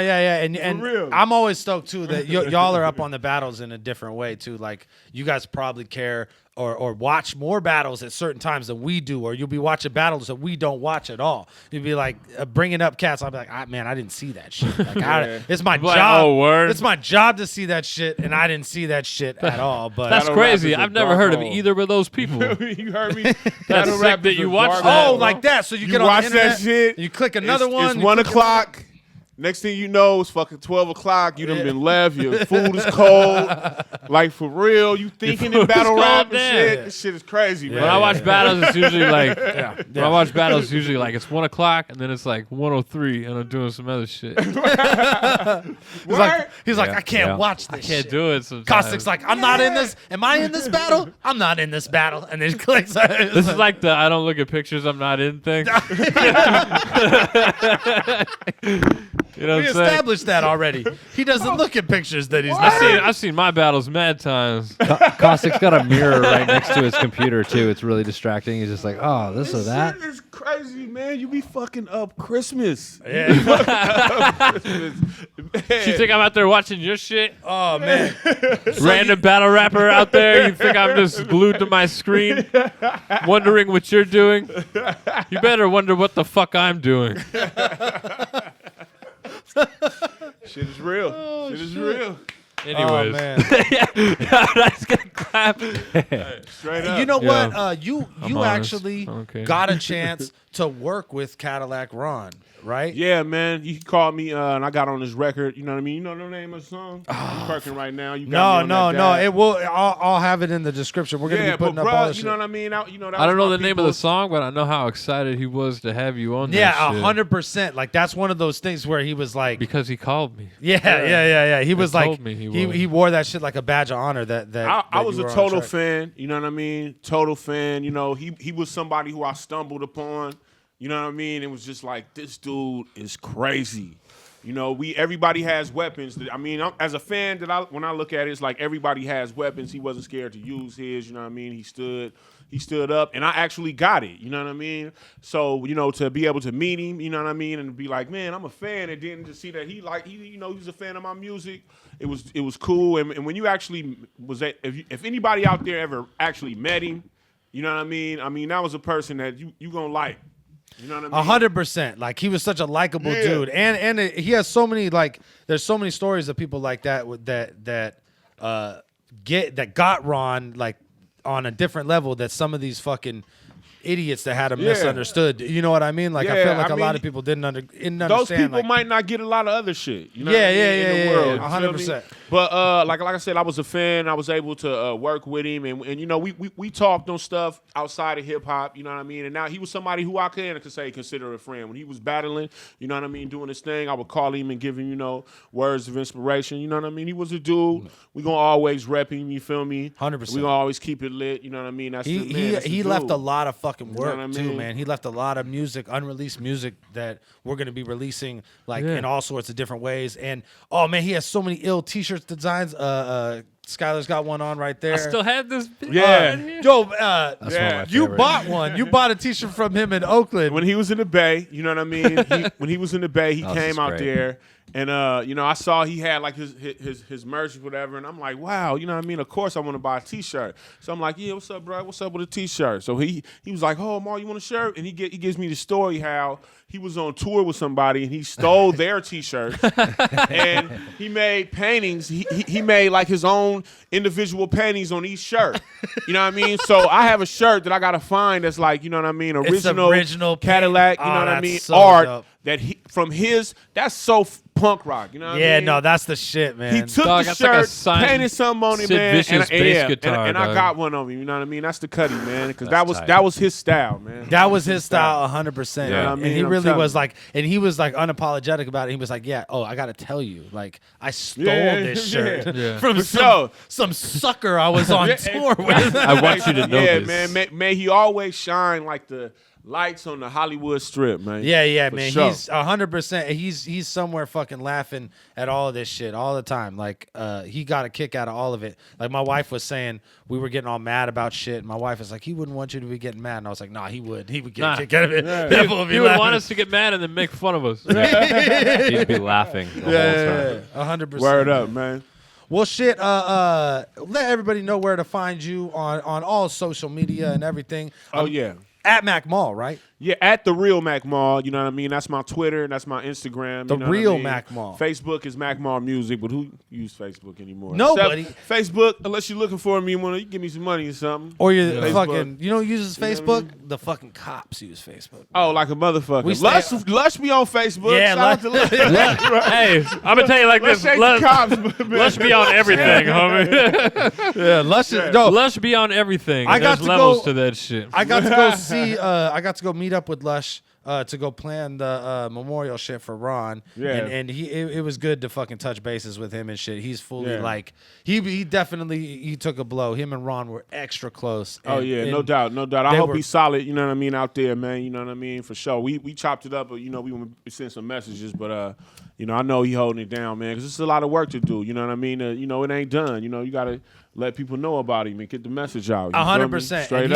yeah. And real. I'm always stoked too that y'all are up on the battles in a different way too. Like you guys probably care or watch more battles at certain times than we do, or you'll be watching battles that we don't watch at all. You'll be like bringing up cats. I'll be like, man, I didn't see that shit. Like, it's my Like, job. oh, word. It's my job to see that shit, and I didn't see that shit at all. But That's Battle crazy. rap is a I've never dark heard of hole. either of those people. You heard me? That's Battle sick rap that is you a watch dark that. hole, oh, bro. like that. So you You get on watch the internet, that shit. You click another It's one. you 1 click o'clock. Next thing you know, it's fucking 12 o'clock. You done been left. Your food is cold. Like, for real. You thinking in food is battle rap cold, and damn. shit. This shit is crazy, When man. I watch battles, it's usually like when I watch battles, it's usually like it's 1 o'clock and then it's like 1:03 and I'm doing some other shit. He's like, I can't Yeah. watch this. Can't shit. do it sometimes. Caustic's like, I'm not in this. Am I in this battle? I'm not in this battle. And then he clicks. This is like the I don't look at pictures I'm not in thing. You know what we I'm saying? established that already. He doesn't look at pictures that he's I've not. I've seen my battles mad times. Caustic's got a mirror right next to his computer too. It's really distracting. He's just like, oh, this or that. Shit is crazy, man. You be fucking up Christmas. Yeah. You think I'm out there watching your shit? Oh man. Random battle rapper out there. You think I'm just glued to my screen, wondering what you're doing? You better wonder what the fuck I'm doing. Shit is real. shit is real. Anyways, Oh, man. that's gonna clap. Straight up. You know Yeah. what? You honest. actually Okay. got a chance to work with Cadillac Ron, right? Yeah, man. You called me, and I got on this record. You know what I mean? You know the name of the song? I'm perking right now. You got me No, on that no. dab. It will. I'll have it in the description. We're gonna Yeah, be putting but up all bruh, this you shit. know what I mean? That I don't was know my the name of the people's- song, but I know how excited he was to have you on Yeah, that shit. 100%. Like that's one of those things where he was like, Because he called me. yeah. He was like, told me he was. he wore that shit like a badge of honor. That I that was you a were on total track. fan. You know what I mean? Total fan. You know, he was somebody who I stumbled upon. You know what I mean? It was just like, this dude is crazy. You know, everybody has weapons. I mean, as a fan, when I look at it, it's like everybody has weapons. He wasn't scared to use his. You know what I mean? He stood up, and I actually got it. You know what I mean? So, you know, to be able to meet him, you know what I mean, and be like, man, I'm a fan, and then to see that he was a fan of my music. It was cool. And when you actually if anybody out there ever actually met him, you know what I mean? I mean, that was a person that you gonna like. You know what I mean? 100%. Like he was such a likable Yeah. dude, and he has so many there's so many stories of people like that that got Ron like on a different level that some of these fucking idiots that had him misunderstood. You know what I mean? Like I feel like a lot of people didn't understand. Those people like, might not get a lot of other shit. You know Yeah, what I mean, in the world, 100%. But like I said, I was a fan. I was able to work with him, and you know we talked on stuff outside of hip hop. You know what I mean? And now he was somebody who I could consider a friend. When he was battling, you know what I mean, doing his thing, I would call him and give him words of inspiration. You know what I mean? He was a dude. We gonna always rep him. You feel me? 100%. We gonna always keep it lit. You know what I mean? That's the man. That's the he dude. left a lot of fucking work what I too, mean? man. He left a lot of music, unreleased music that we're gonna be releasing in all sorts of different ways. And oh man, he has so many ill T-shirts designs. Skylar's got one on right there. I still have this. Yo, you favorite. bought one. You bought a T-shirt from him in Oakland. When he was in the Bay, you know what I mean? When he was in the Bay, he Oh, came this is out great. there. And I saw he had like his merch or whatever, and I'm like, wow, you know what I mean? Of course I want to buy a T-shirt. So I'm like, yeah, what's up, bro? What's up with a T-shirt? So he was like, oh, Mar, you want a shirt? And he gives me the story how he was on tour with somebody and he stole their T-shirt and he made paintings. He made like his own individual paintings on each shirt. You know what I mean? So I have a shirt that I gotta find that's like, you know what I mean, original Cadillac. You know what I that's mean? so Art dope. that that's so punk rock. You know what I mean? no, that's the shit, man. He took Dog, the that's like a shirt, signed painted something on it, Sid man, Vicious bass guitar, and I dog. got one of him. You know what I mean? That's the Cuddy, man, because That's tight. that was his style, man. That was his style, 100%. You know what I And mean? he I'm really telling was you. like, and he was like unapologetic about it. He was like, yeah, I got to tell you, like, I stole Yeah, this shirt Yeah. from For sure. some sucker I was on tour with. I want you to know Yeah, this. man. May he always shine like the lights on the Hollywood Strip, man. Yeah, For man. sure. He's 100%. He's somewhere fucking laughing at all of this shit all the time. Like, he got a kick out of all of it. Like, my wife was saying we were getting all mad about shit. And my wife was like, he wouldn't want you to be getting mad. And I was like, nah, he would. He would get Nah. a kick out of it. Yeah. People would be He would laughing. want us to get mad and then make fun of us. He'd be laughing the whole time. 100%. Word up, man. Well, shit. Let everybody know where to find you on all social media and everything. Oh yeah. At Mac Mall, right? Yeah, at the real Mac Mall, you know what I mean? That's my Twitter, that's my Instagram. The you know what real I mean? Mac Mall. Facebook is Mac Mall Music, but who use Facebook anymore? Nobody. Except Facebook, unless you're looking for me, you give me some money or something. Or you Facebook. fucking, you know who uses You know Facebook? what I The fucking cops use Facebook. Oh, like a motherfucker. We stay- Lush be on Facebook. Yeah, Shout out to Lush. Hey, I'm gonna tell you like Lush this. ain't the cops, man. Lush be on everything, homie. Yeah, Lush. Yeah. No, Lush be on everything. I got There's to levels go- to that shit. I got to go see. I got to go meet up with Lush to go plan the memorial shit for Ron. Yeah. And it was good to fucking touch bases with him and shit. He's fully Yeah. like he definitely took a blow. Him and Ron were extra close. Oh And- yeah, and no doubt. I they hope were- he's solid. You know what I mean out there, man. You know what I mean for sure. We chopped it up, but you know we sent some messages, but I know he holding it down, man, because it's a lot of work to do. You know what I mean? It ain't done. You know, you gotta let people know about him and get the message out. 100%. Straight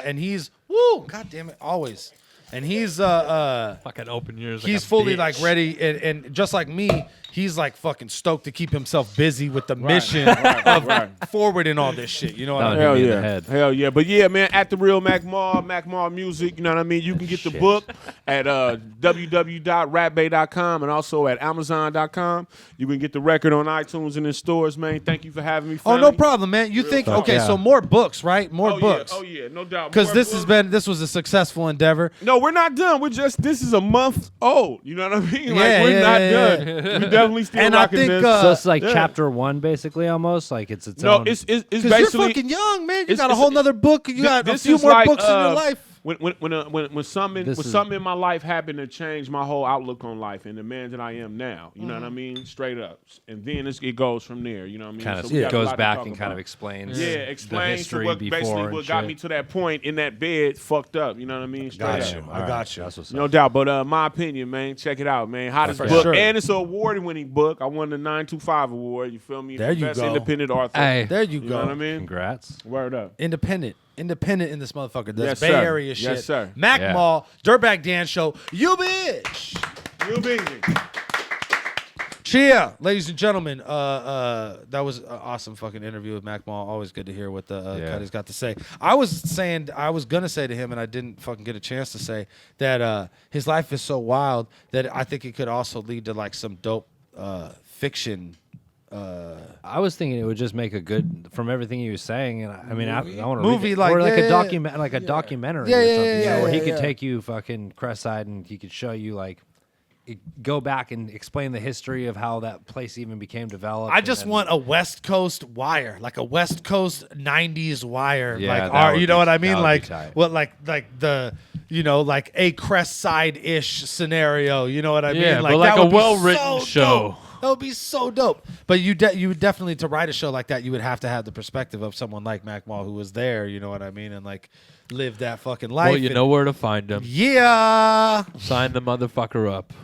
And he's woo, god damn it, always. And he's Fucking open yours. he's like a fully bitch. like ready and just like me, he's like fucking stoked to keep himself busy with the mission right, of right. forwarding all this shit. You know what I That mean? would Hell hit me in yeah. the head. Hell yeah. But yeah, man, at the real Mac Mall Music, you know what I mean? You can get the book at www.rapbay.com and also at amazon.com. You can get the record on iTunes and in stores, man. Thank you for having me. Oh, family. no problem, man. You think okay, yeah. so more books, right? More books. Oh yeah, no doubt. Because More this books. this was a successful endeavor. No, we're not done. This is a month old. You know what I mean? Like Yeah, we're yeah, not yeah, done. yeah. We definitely still And I rocking think, this. So it's like Yeah. chapter 1, basically, almost like it's its no, own. it's Because basically you're fucking young, man. You it's- got a it's- whole nother book. You got a this few is more like, books in your life. When something This when is- something in my life happened to change my whole outlook on life and the man that I am now, you know Mm-hmm. what I mean, straight up, and then it goes from there. You know what I mean? kind of So we got a goes lot to back talk and kind about. of explains. Yeah, the explains history what before basically and what got shit. me to that point in that bed, fucked up. You know what I mean? Straight Got up. you. All right, got you. That's what's No up. doubt, but my opinion, man, check it out, man. Hottest For book, sure. and it's an award-winning book. I won the 925 award. You feel me? There you Best go. independent author. Hey. There you You go. know what I mean? Congrats. Word up. Independent in this motherfucker. That's Yes, Bay sir. Area shit. Yes, sir. Mac Yeah. Mall, Dirtbag Dan Show. You bitch. You busy. Cheer, ladies and gentlemen. That was an awesome fucking interview with Mac Mall. Always good to hear what the Yeah. Cuddy's got to say. I was gonna say to him, and I didn't fucking get a chance to say that his life is so wild that I think it could also lead to like some dope fiction I was thinking it would just make a good from everything he was saying, and I mean, I want to Movie, read it. like, or like yeah, a yeah, document, like a documentary Yeah, or yeah, something, yeah, you know, yeah, where he yeah, could yeah. take you fucking Crest-side and he could show you like. Go back and explain the history of how that place even became developed. I just want a West Coast wire, like a West Coast '90s wire, Yeah, like that would you know be- what I that mean, would be like tight. what, like the, you know, like a Crest Side ish scenario. You know what I Yeah, mean? but like that a would be well-written so show. dope. That would be so dope. But you would definitely, to write a show like that, you would have to have the perspective of someone like Mac Mall who was there. You know what I mean? And like lived that fucking life. Well, you and- know where to find him. Yeah. Sign the motherfucker up.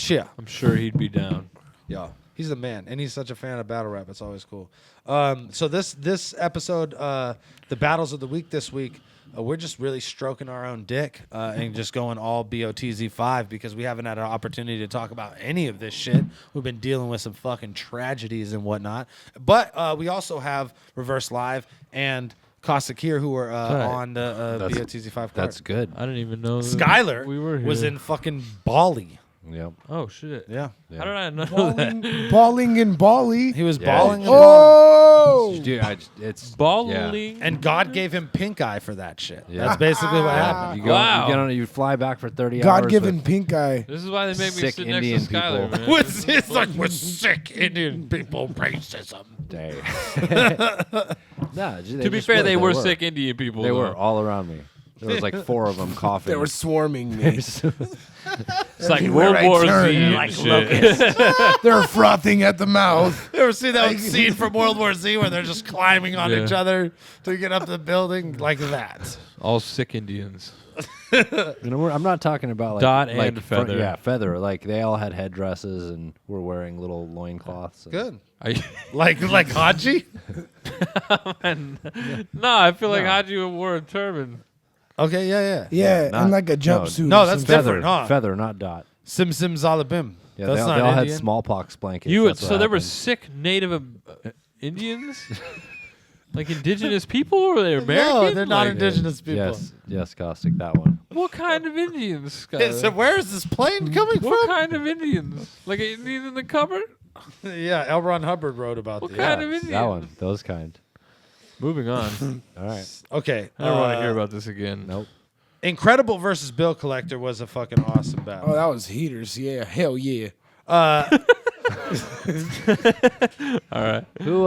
Yeah. I'm sure he'd be down. Yeah, he's the man, and he's such a fan of battle rap. It's always cool. So this episode, the battles of the week this week, we're just really stroking our own dick and just going all BOTZ5 because we haven't had an opportunity to talk about any of this shit. We've been dealing with some fucking tragedies and whatnot. But we also have Reverse Live and Caustic here who were on the BOTZ5 card. That's good. I didn't even know that Skylar we were here. was in fucking Bali. Yep. Oh shit. Yeah. How did I know that? Balling in Bali. He was Yeah. balling. Oh, Dude, it's Balling. And God gave him pink eye for that shit. Yeah. That's basically what happened. You go, Wow. you get on, you fly back for 30 hours. God-given with- pink eye. This is why they make me Sick sit Indian next to Skylar, people. man. It's like we're sick Indian people racism. Dang. Nah, To be fair, they were sick Indian people. They though. were all around me. There was like 4 of them coughing. They were swarming me. It's like Everywhere World I War turn, Z and like shit. They're frothing at the mouth. You ever see that scene from World War Z where they're just climbing on Yeah. each other to get up the building? Like that. All sick Indians. You know, I'm not talking about like Dot like and feather. Yeah, feather. Like they all had headdresses and were wearing little loincloths. and- Good. I, Like Haji? no, I feel like Haji wore a turban. Okay, yeah. Yeah, Not- and like a jumpsuit. No, or that's something. Feather, different, huh? feather, not dot. Sim Zalabim. Yeah, That's they, not they all had Indian? smallpox blankets. You would, That's what so there were happened. sick Native Indians, like indigenous people, or they No, American? they're not Like, indigenous people. Yes, Caustic, that one. What kind of Indians? So where is this plane coming What from? kind of Indians? Like an Indian in the cupboard? Yeah, L. Ron Hubbard wrote about What this. kind of Indian? That one, those kind. Moving on. All right. Okay. I don't want to hear about this again. Nope. Incredible versus Bill Collector was a fucking awesome battle. Oh, that was heaters. Yeah, hell yeah. All right. Who?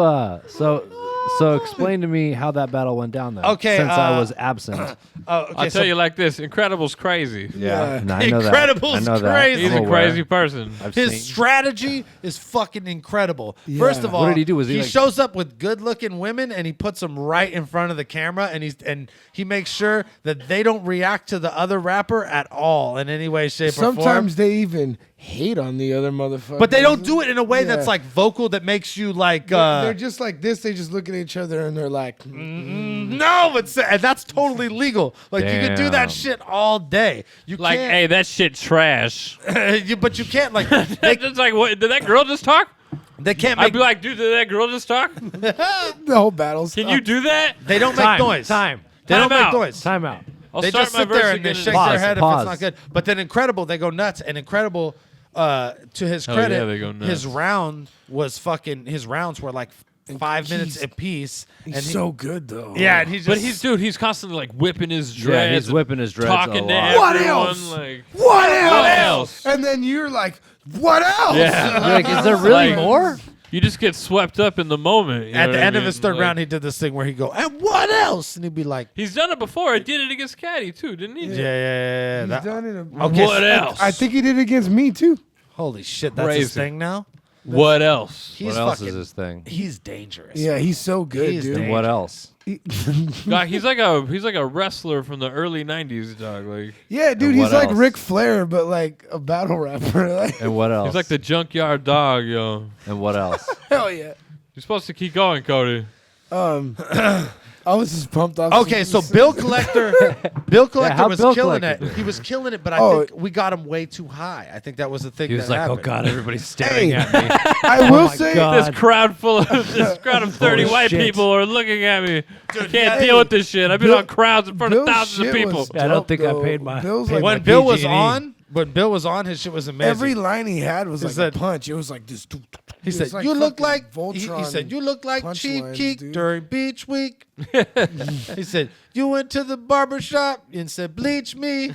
So explain to me how that battle went down then. Okay, Since I was absent. Okay, I'll tell you like this: Incredible's crazy. Yeah. Yeah. No, I know that. Incredible's I know that. crazy. He's I'm a aware. crazy person. I've His seen- strategy is fucking incredible. Yeah. First of all, What did he do? Was he like- shows up with good-looking women and he puts them right in front of the camera, and he makes sure that they don't react to the other rapper at all in any way, shape, or form. Sometimes they even hate on the other motherfucker. But they don't do it in a way that's Yeah. like vocal that makes you like. They're just like this. They just look at each other and they're like, No, but and that's totally legal. Like you can do Damn. that shit all day. You Like, can't, hey, that shit trash. but you can't like It's like, what? Did that girl just talk? they can't I'd make be like, dude, did that girl just talk? the whole battle. Can you do that? they don't make noise. Time. They don't Time make out. noise. Time out. I'll They start just my sit verse there and they again shake in- their head Pause. if it's not good. But then Incredible, they go nuts. And Incredible, to his Hell credit, yeah, they go nuts. his round was fucking. His rounds were like 5 minutes he's- apiece. He's And so good though. yeah, and he's just. But he's constantly like whipping his dreads. Yeah, he's and whipping his dreads talking a to lot. What everyone. else? Like, What else? What else? And then you're like, what else? yeah. Like, is there really Like, more? You just get swept up in the moment. you at know the what I end of mean? his third Like, round, he did this thing where he'd go, and what else? And he'd be like, He's done it before. He did it against Caddy too, didn't he? yeah. He's that- done it. A, Okay, What else? I think he did it against me too. holy shit, that's his Crazy. thing now? What else? He's What else fucking, is his thing? He's dangerous. Yeah, he's so good, He's dude. the- And what else? God, he's like a wrestler from the early '90s, dog. Like Yeah, dude, And he's what like else? Ric Flair, but like a battle rapper. Like, And what else? he's like the junkyard dog, yo. And what else? hell yeah. You're supposed to keep going, Cody. I was just pumped off. Okay, so Bill Collector how'd was Bill killing Collector it. do? He was killing it, but Oh. I think we got him way too high. I think that was the thing. He was that like, oh happened. God, everybody's staring Hey. at me. I will my say, God. This crowd full of 30 Holy white shit. people are looking at me. I can't yeah, deal hey, with this shit. I've been Bill- on crowds in front of Bill's thousands of shit people. was Yeah, I don't dope, think I though. paid my- Bill's paid like, When Bill was PG&E. on, his shit was amazing. every line he had was like said- a punch. It was like this. He It said, was like "You look fucking like." He Voltron said, "You look like Chief punchlines, Keek dude. during Beach Week." He said, "You went to the barber shop and said bleach me."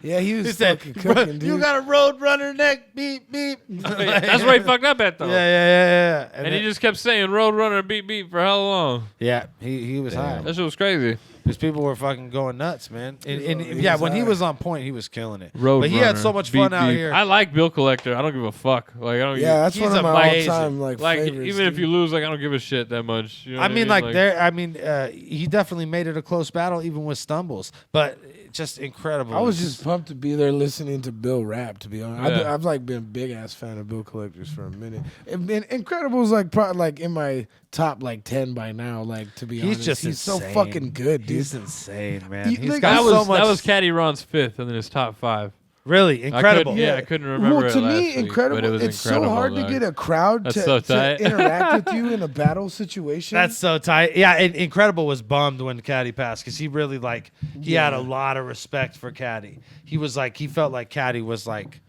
Yeah, he was He said, fucking cooking, dude. "You got a road runner neck, beep beep." That's where he fucked up at though. Yeah. And then- he just kept saying Roadrunner beep beep for how long? yeah, he was high. That shit was crazy. Because people were fucking going nuts, man. And He yeah, was when he high. was on point, he was killing it. Roadrunner. But he had so much beep, fun out beep. here. I like Bill Collector. I don't give a fuck. Like I don't. Yeah, that's He's one of my amazing. all-time like favorites. even if dude. you lose, like I don't give a shit that much. You know I what mean, he definitely made it a close battle, even with stumbles. But just incredible. I was just pumped to be there listening to Bill rap. To be honest, Yeah. I've like been a big ass fan of Bill Collectors for a minute. And Incredible's like probably like in my top like 10 by now. Like to be honest, He's just he's so insane. fucking good, dude. He's insane, man. You- He's like, got that so was much. that was Caddy Ron's 5th, and then his top 5. really incredible. I couldn't remember Well, it to last me, week, Incredible. but it was It's incredible, so hard dog. to get a crowd That's to, so to tight. interact with you in a battle situation. That's so tight. Yeah, Incredible was bummed when Caddy passed because he really he had a lot of respect for Caddy. He was like he felt like Caddy was like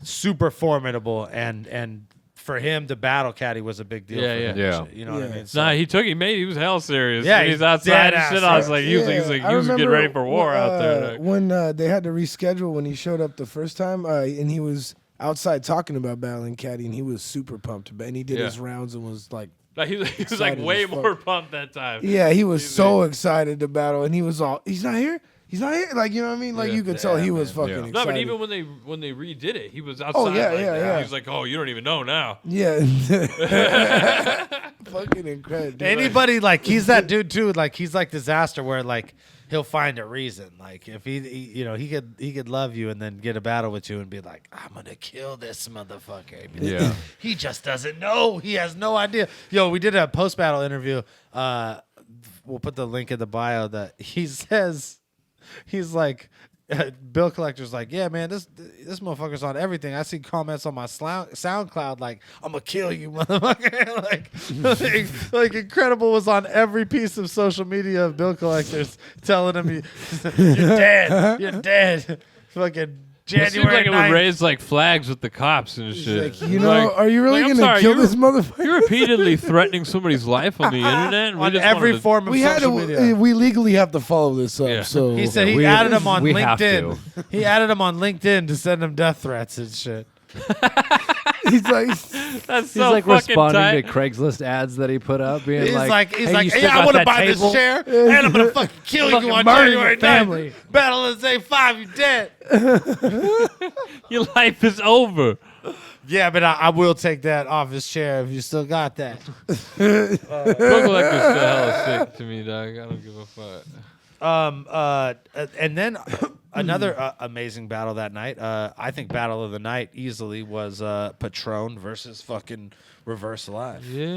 super formidable and for him to battle Caddy was a big deal. Yeah, for yeah. him. Yeah. You know what I Yeah. mean? So, Nah, he was hell serious. Yeah, When he's he's outside dead and ass shit. I was serious. like, he was getting ready for war out there. Like. When they had to reschedule when he showed up the first time, and he was outside talking about battling Caddy, and he was super pumped. And he did Yeah. his rounds and was like, Like, he was like Excited way as fuck. more pumped that time. yeah, he was so excited to battle, and he was all, he's not here. He's not here. Like, you know what I mean? Like, Yeah. you could tell he was fucking excited. No, but even when they redid it, he was outside. yeah, like yeah, that. yeah. He was like, "Oh, you don't even know now." Yeah. Fucking incredible. dude. anybody he's that dude too. Like he's like Disaster where he'll find a reason. Like if he could love you and then get a battle with you and be like, I'm gonna kill this motherfucker. Be like, Yeah. he just doesn't know. He has no idea. Yo, we did a post battle interview. We'll put the link in the bio that he says he's like. Bill Collector's like, yeah, man, this motherfucker's on everything. I see comments on my SoundCloud like, I'm gonna kill you, motherfucker. like Incredible was on every piece of social media of Bill Collector's telling him, you're dead, you're dead. Fucking January It seems like it 9th. would raise like flags with the cops and He's shit. like, you know, are you really I'm gonna sorry, kill you're- this motherfucker? You're repeatedly threatening somebody's life on the internet. And we on just every wanted to- form of We had social media. we legally have to follow this up. Yeah. So He said he We- added him on we have LinkedIn. He added him on LinkedIn to send him death threats and shit. he's like, That's He's so like fucking responding tight. to Craigslist ads that he put up, being He's like, "Hey, you still yeah, I got want to that buy table?" this chair, and I'm gonna fucking kill you Fucking on murder January your family. 9th. Battle of A5, you dead. Your life is over. Yeah, but I will take that off his chair if you still got that. Bill Collector's still hella sick to me, dog. I don't give a fuck. And then another amazing battle that night. I think battle of the night easily was Patron versus fucking Reverse Live. Yeah.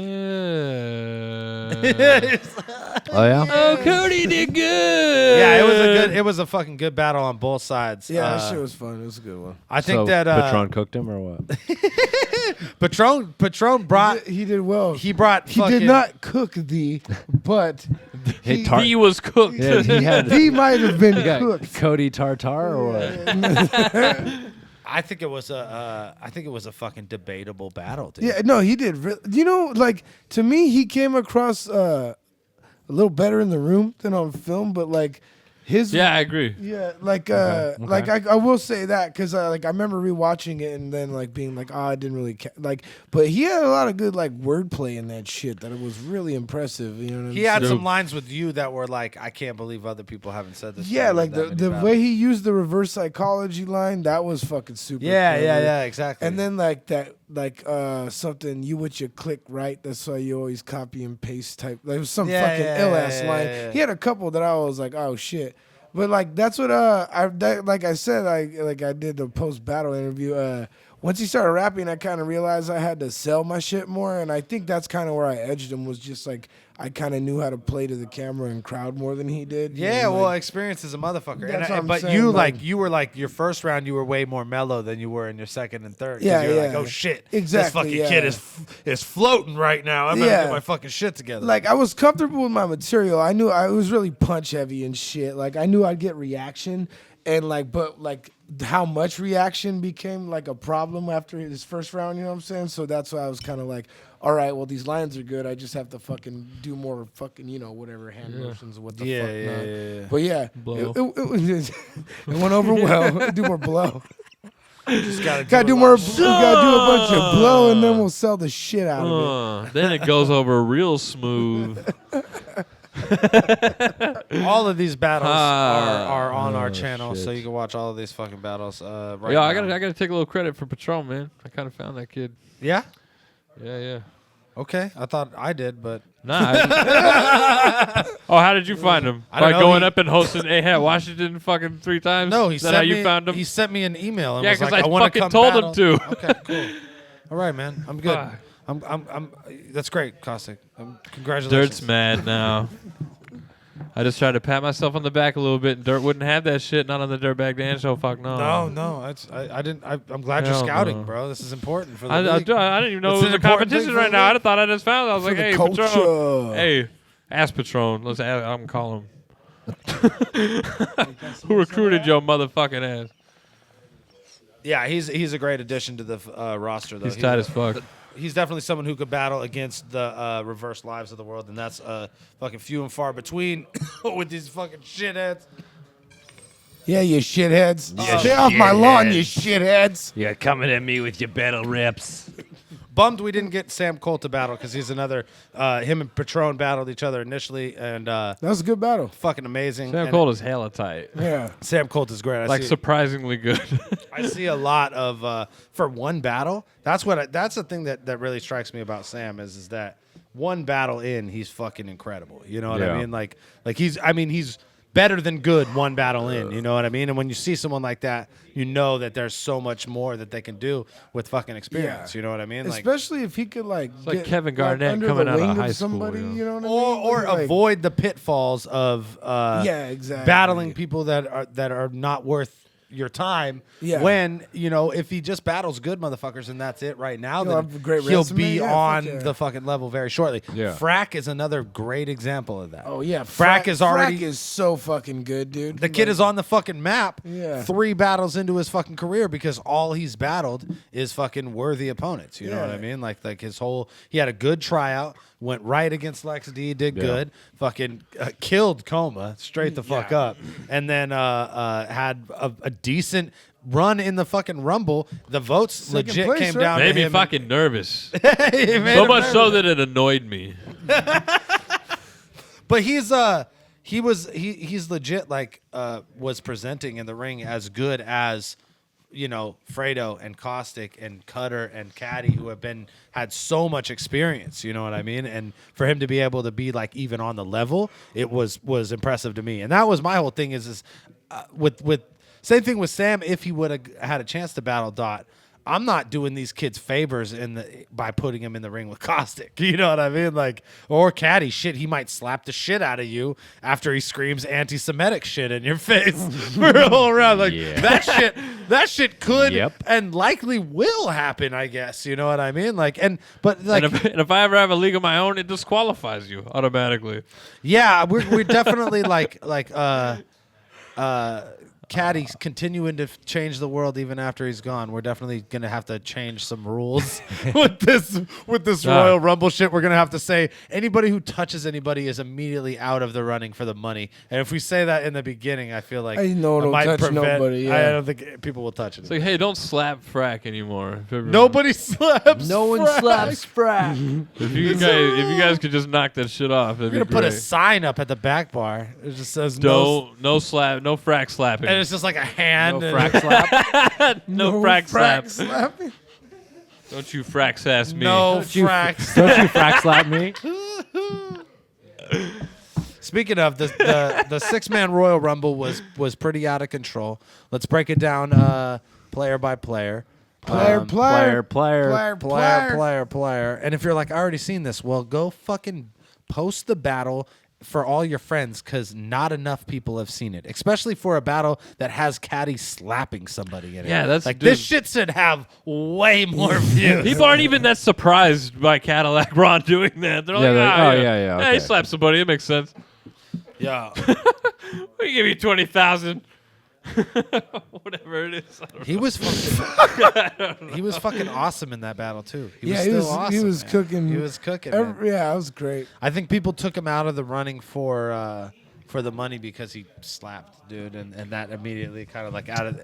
Oh yeah. Oh, Cody did good. Yeah, it was a fucking good battle on both sides. yeah, that shit was fun. It was a good one. I think So that Patron cooked him or what? Patron brought He did well. he brought He fucking, did not cook thee, but Hey, Tar- He was cooked. yeah, he had he might have been he got cooked. Cody Tartar or what? I think it was a fucking debatable battle, dude. Yeah, no, he did. You know, like to me, he came across a little better in the room than on film, but like his Yeah, I agree. Yeah, like Okay. like I will say that because like I remember rewatching it and then like being like, oh, I didn't really like, but he had a lot of good like wordplay in that shit that it was really impressive. You know what I'm He had saying? some lines with you that were like, I can't believe other people haven't said this. Yeah, to me like that many the battles. way he used the reverse psychology line, that was fucking super. Yeah, clever. exactly. And then like that, like something you with your click right. That's why you always copy and paste type. Like, it was some Yeah, fucking yeah, ill ass yeah, line. yeah. He had a couple that I was like, oh shit. But like that's what like I said, I did the post battle interview. Once he started rapping, I kind of realized I had to sell my shit more, and I think that's kind of where I edged him. Was just like I kind of knew how to play to the camera and crowd more than he did. Yeah, And, well, like, experience is a motherfucker. That's what I'm But saying, you like- you were like your first round, you were way more mellow than you were in your second and third. 'Cause Yeah, you're like, yeah. oh shit, Exactly, this fucking yeah. kid is floating right now. I'm gonna Yeah. get my fucking shit together. like I was comfortable with my material. I knew I was really punch heavy and shit. Like I knew I'd get reaction and like, but like how much reaction became like a problem after his first round. You know what I'm saying? So that's why I was kind of like, all right, well these lines are good. I just have to fucking do more fucking whatever hand motions. What the fuck? Not. But yeah, it went over well. Do more blow. Just gotta do more. We gotta do a bunch of blow, and then we'll sell the shit out of it. Then it goes over real smooth. All of these battles are on our channel, so you can watch all of these fucking battles. Right Yo, now. I gotta take a little credit for Patron, man. I kind of found that kid. Yeah. Yeah. Okay, I thought I did, but Nah. Oh, how did you find him? I don't By know, going he- up and hosting A-Hat Washington fucking 3 times? no, he Is that sent how me. you found him? He sent me an email and Yeah, was 'cause like, I want fucking come told him battle." to. Okay, cool. All right, man. I'm good. Fuck. I'm. That's great, Caustic. Congratulations. Dirt's mad now. I just tried to pat myself on the back a little bit, and Dirt wouldn't have that shit. Not on the Dirtbag Dan show. Fuck no. No, I didn't. I'm glad you're Hell scouting, no. bro. This is important for the I league. didn't even know It's it was an a important competition thing for right the now. I league. thought I just found. I was like, the hey, culture. Patron. Hey, ask Patron. I'm gonna call him. Who recruited your motherfucking ass? Yeah, he's a great addition to the roster, though. He's tight as fuck. He's definitely someone who could battle against the reverse lives of the world, and that's fucking few and far between with these fucking shitheads. Yeah, you shitheads. Stay off my lawn, you shitheads. You're coming at me with your battle reps. Bummed we didn't get Sam Cole to battle because he's another. Him and Patron battled each other initially, and That was a good battle. fucking amazing. Sam And Colt is hella tight. Yeah. Sam Colt is great. Like surprisingly good. I see a lot of for one battle. That's the thing that really strikes me about Sam is that one battle in, he's fucking incredible. You know what I Yeah. mean? Like he's better than good one battle in. You know what I mean? And when you see someone like that, you know that there's so much more that they can do with fucking experience. Yeah. You know what I mean? Like, Especially if he could like like get, Kevin Garnett under coming the out of wing high school, somebody, you know? you know what I mean? or Like, avoid the pitfalls of Yeah, exactly. battling people that are not worth your time. Yeah. When if he just battles good motherfuckers and that's it right now, He'll then have a great he'll resume. be Yeah, fuck on yeah. the fucking level very shortly. Yeah. Frack is another great example of that. Oh yeah, Frack is already. Frack is so fucking good, dude. The kid is on the fucking map. Yeah. 3 battles into his fucking career because all he's battled is fucking worthy opponents. You know what I Yeah. mean? Like his whole. He had a good tryout. Went right against Lex D. Did good. Fucking killed Coma straight the fuck up. And then had a decent run in the fucking Rumble. The votes Second legit place, came right? down Made to me him. fucking nervous. It made So him much so nervous. that it annoyed me. But he's legit was presenting in the ring as good as Fredo and Caustic and Cutter and Caddy who had so much experience, you know what I mean? And for him to be able to be like even on the level, it was impressive to me. And that was my whole thing is with same thing with Sam. If he would have had a chance to battle Dot, I'm not doing these kids favors by putting him in the ring with Caustic. You know what I mean? Like, or Caddy, shit, he might slap the shit out of you after he screams anti-Semitic shit in your face for a whole round. Like that shit could and likely will happen, I guess. You know what I mean? And if I ever have a league of my own, it disqualifies you automatically. yeah, we're definitely Caddy's continuing to change the world even after he's gone. We're definitely gonna have to change some rules with this Royal Rumble shit. We're gonna have to say anybody who touches anybody is immediately out of the running for the money. And if we say that in the beginning, I feel like I know it don't might touch prevent. nobody, I yeah. don't think people will touch it. It's like, hey, don't slap Frack anymore. Nobody slaps. No one Frack. slaps Frack. If you guys could just knock that shit off, that'd We're be gonna put a great. sign up at the back bar. It just says no Frack slapping. and it's just like a hand. No and- Frack slap. no Frack slap. slapping. Don't you Frack sass me. No you- fracks. Don't you Frack slap me? Speaking of the 6-man Royal Rumble was pretty out of control. Let's break it down player by player. Player. And if you're like, I already seen this, well, go fucking post the battle for all your friends because not enough people have seen it, especially for a battle that has Caddy slapping somebody in it. Yeah, that's like dude. this shit should have way more views. People aren't even that surprised by Cadillac Ron doing that. They're like, they're like, oh, oh, yeah, yeah, he okay. slapped somebody. It makes sense. Yeah. We give you 20,000. Whatever it is. I don't He was fucking. He was fucking awesome in that battle too. He was still awesome. He was man. cooking. He was cooking. Man. Yeah, it was great. I think people took him out of the running for the money because he slapped dude, and that immediately kind of like out of.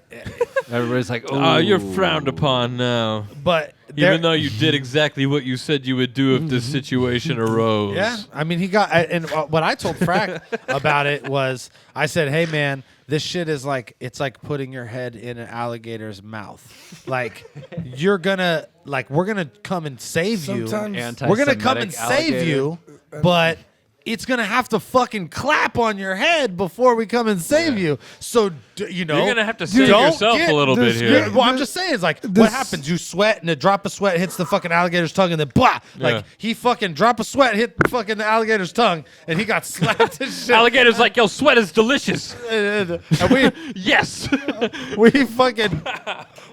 Everybody's like, Oh, oh, you're frowned upon now. But Even though you did exactly what you said you would do if this situation arose. yeah, I mean he got and what I told Frack about it was I said, hey man, this shit is like it's like putting your head in an alligator's mouth. Like you're gonna we're gonna come and save you. Sometimes We're gonna come and Anti-Semitic save you, but it's gonna have to fucking clap on your head before we come and save you. So you know You're gonna have to save don't yourself get a little bit here. Well, I'm just saying, it's like what happens? You sweat, and a drop of sweat hits the fucking alligator's tongue, and then blah, like Yeah. he fucking drop of sweat hit fucking the alligator's tongue, and he got slapped and shit. Alligator's like, yo, sweat is delicious. And we Yes.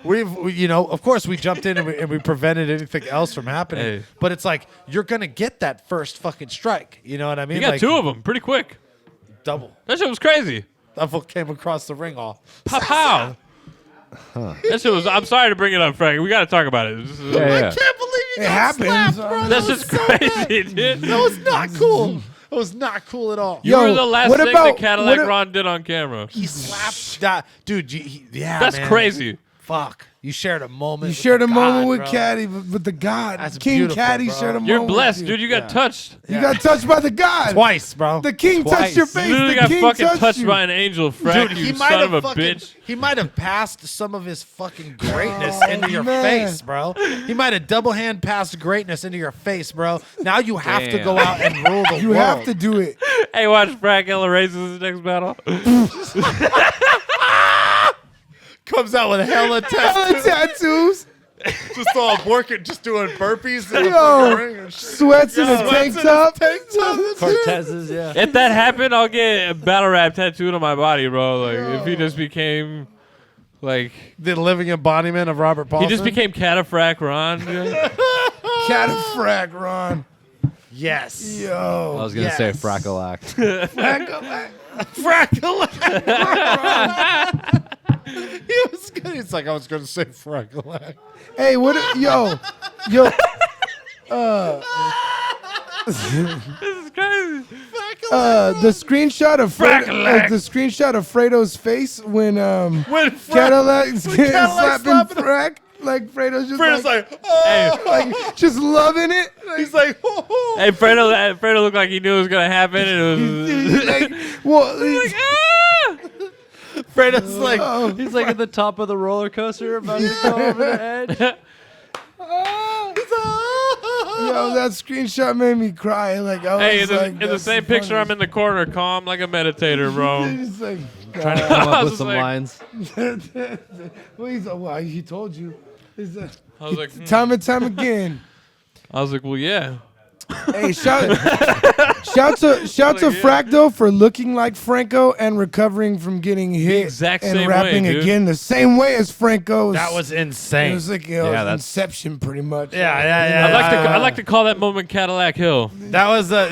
you know, of course we jumped in and we prevented anything else from happening. Hey. But it's like you're gonna get that first fucking strike. You know what I mean? You got like, two of them pretty quick. double. That shit was crazy. Double came across the ring all. Pow. That shit was. I'm sorry to bring it up, Frank. We got to talk about it. This is- yeah. Can't believe you It got happens. slapped, bro. That's just crazy, dude. That was not cool. That was not cool at all. You Yo, were the last what thing about- that Cadillac what a- Ron did on camera. He slapped that dude. Yeah, That's man. crazy. Fuck. You shared a moment. You shared a God, moment with bro. Caddy, with the God. That's King beautiful, Caddy bro. shared a moment. You're blessed, with dude. You got Yeah. touched. You got touched by the God. Twice, bro. The King touched your face. You literally The got King fucking touched touched you. by an angel, Frank. Dude, You he might son have of a fucking, bitch. He might have passed some of his fucking greatness into your man. face, bro. He might have double hand passed greatness into your face, bro. Now you have to Damn. go out and rule the You world. have to do it. Hey, watch Frank Ella raises his next battle. Comes out with hella Hella tattoos. just all working, just doing burpees in the Yo, fucking ring and shit. sweats in a tank top. Cortez's, yeah. If that happened, I'll get a battle rap tattooed on my body, bro. Like, if he just became, like, The living embodiment of Robert Paulson. he just became Catafrac Ron. dude. Catafrac, Ron. Yes. I Yo. was gonna say Yes. Frackalack. He was good. It's like I was going to say Frackalack. Hey, what? Yo. This is crazy. The screenshot of Fredo's face when Cadillac's slapping Frack. Like Fredo's just Fredo's like, Hey, like just loving it. He's like, hey, Fredo looked like he knew it was gonna happen, and it was. He's like, well, like, ah! Fredo's like, He's like at the top of the roller coaster about to go over the edge. yo, that screenshot made me cry. Like, I was Hey, in like, the that's same the picture, I'm funniest. in the corner, calm like a meditator, bro. He's like, Trying to come I up was with some like- lines. well, he's like, well, he told you. He's like, I was like, time and time again. well, yeah. Hey, shout to Fracto for looking like Franco and recovering from getting hit exact and same rapping way, dude. again the same way as Franco. that was It insane. was like that's- Inception, pretty much. Yeah. I like to call that moment Cadillac Hill. That was a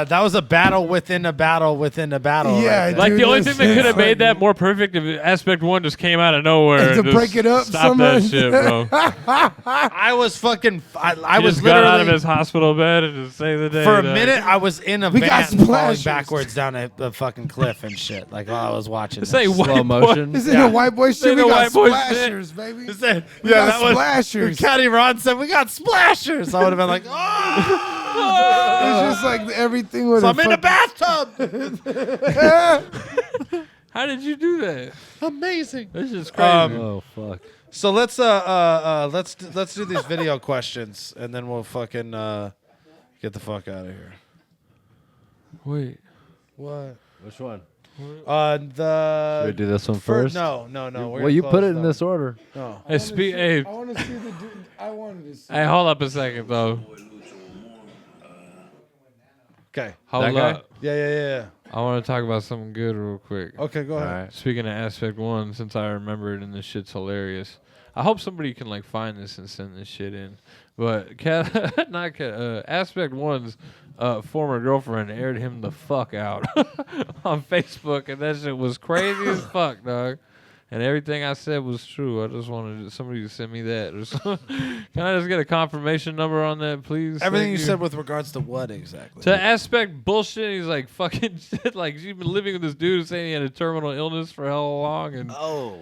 That was a battle within a battle within a battle. Yeah, right there. Like Dude, the only it's- thing that could have it's made like- that more perfect if Aspect 1 just came out of nowhere And to just break it up stop so that much. shit, bro. I was fucking. I He was just got out of literally his hospital bed and just saved the day. for a dog. minute. I was in a We van got falling splashers. backwards down a fucking cliff and shit. Like while I was watching. Say this. white Slow boy. motion. This is a white boy shit. the We got white boy shit. splashers, baby. Is that- We yeah, got that was. splashers. Caddy Ron said we got splashers. I would have been like, oh, It's just like everything was. so I'm in a bathtub. How did you do that? Amazing. This is crazy. Oh fuck. So let's do these video questions and then we'll fucking get the fuck out of here. Wait. What? Which one? The Should we do this one fir- first? No. Well, you put it in this order. No. Hey, hey, I want to see the dude. I wanted to see. hey, hold up a second though. Okay. Hold That guy? up. Yeah. I want to talk about something good real quick. Okay, go All ahead. right. Speaking of Aspect 1, since I remember it and this shit's hilarious, I hope somebody can like find this and send this shit in. But Aspect 1's former girlfriend aired him the fuck out on Facebook, and that shit was crazy as fuck, dog. and everything I said was true. I just wanted somebody to send me that. Or something. Can I just get a confirmation number on that, please? Everything Thank you said with regards to what exactly? to aspect bullshit. He's like fucking shit. Like you've been living with this dude saying he had a terminal illness for how long, and dog,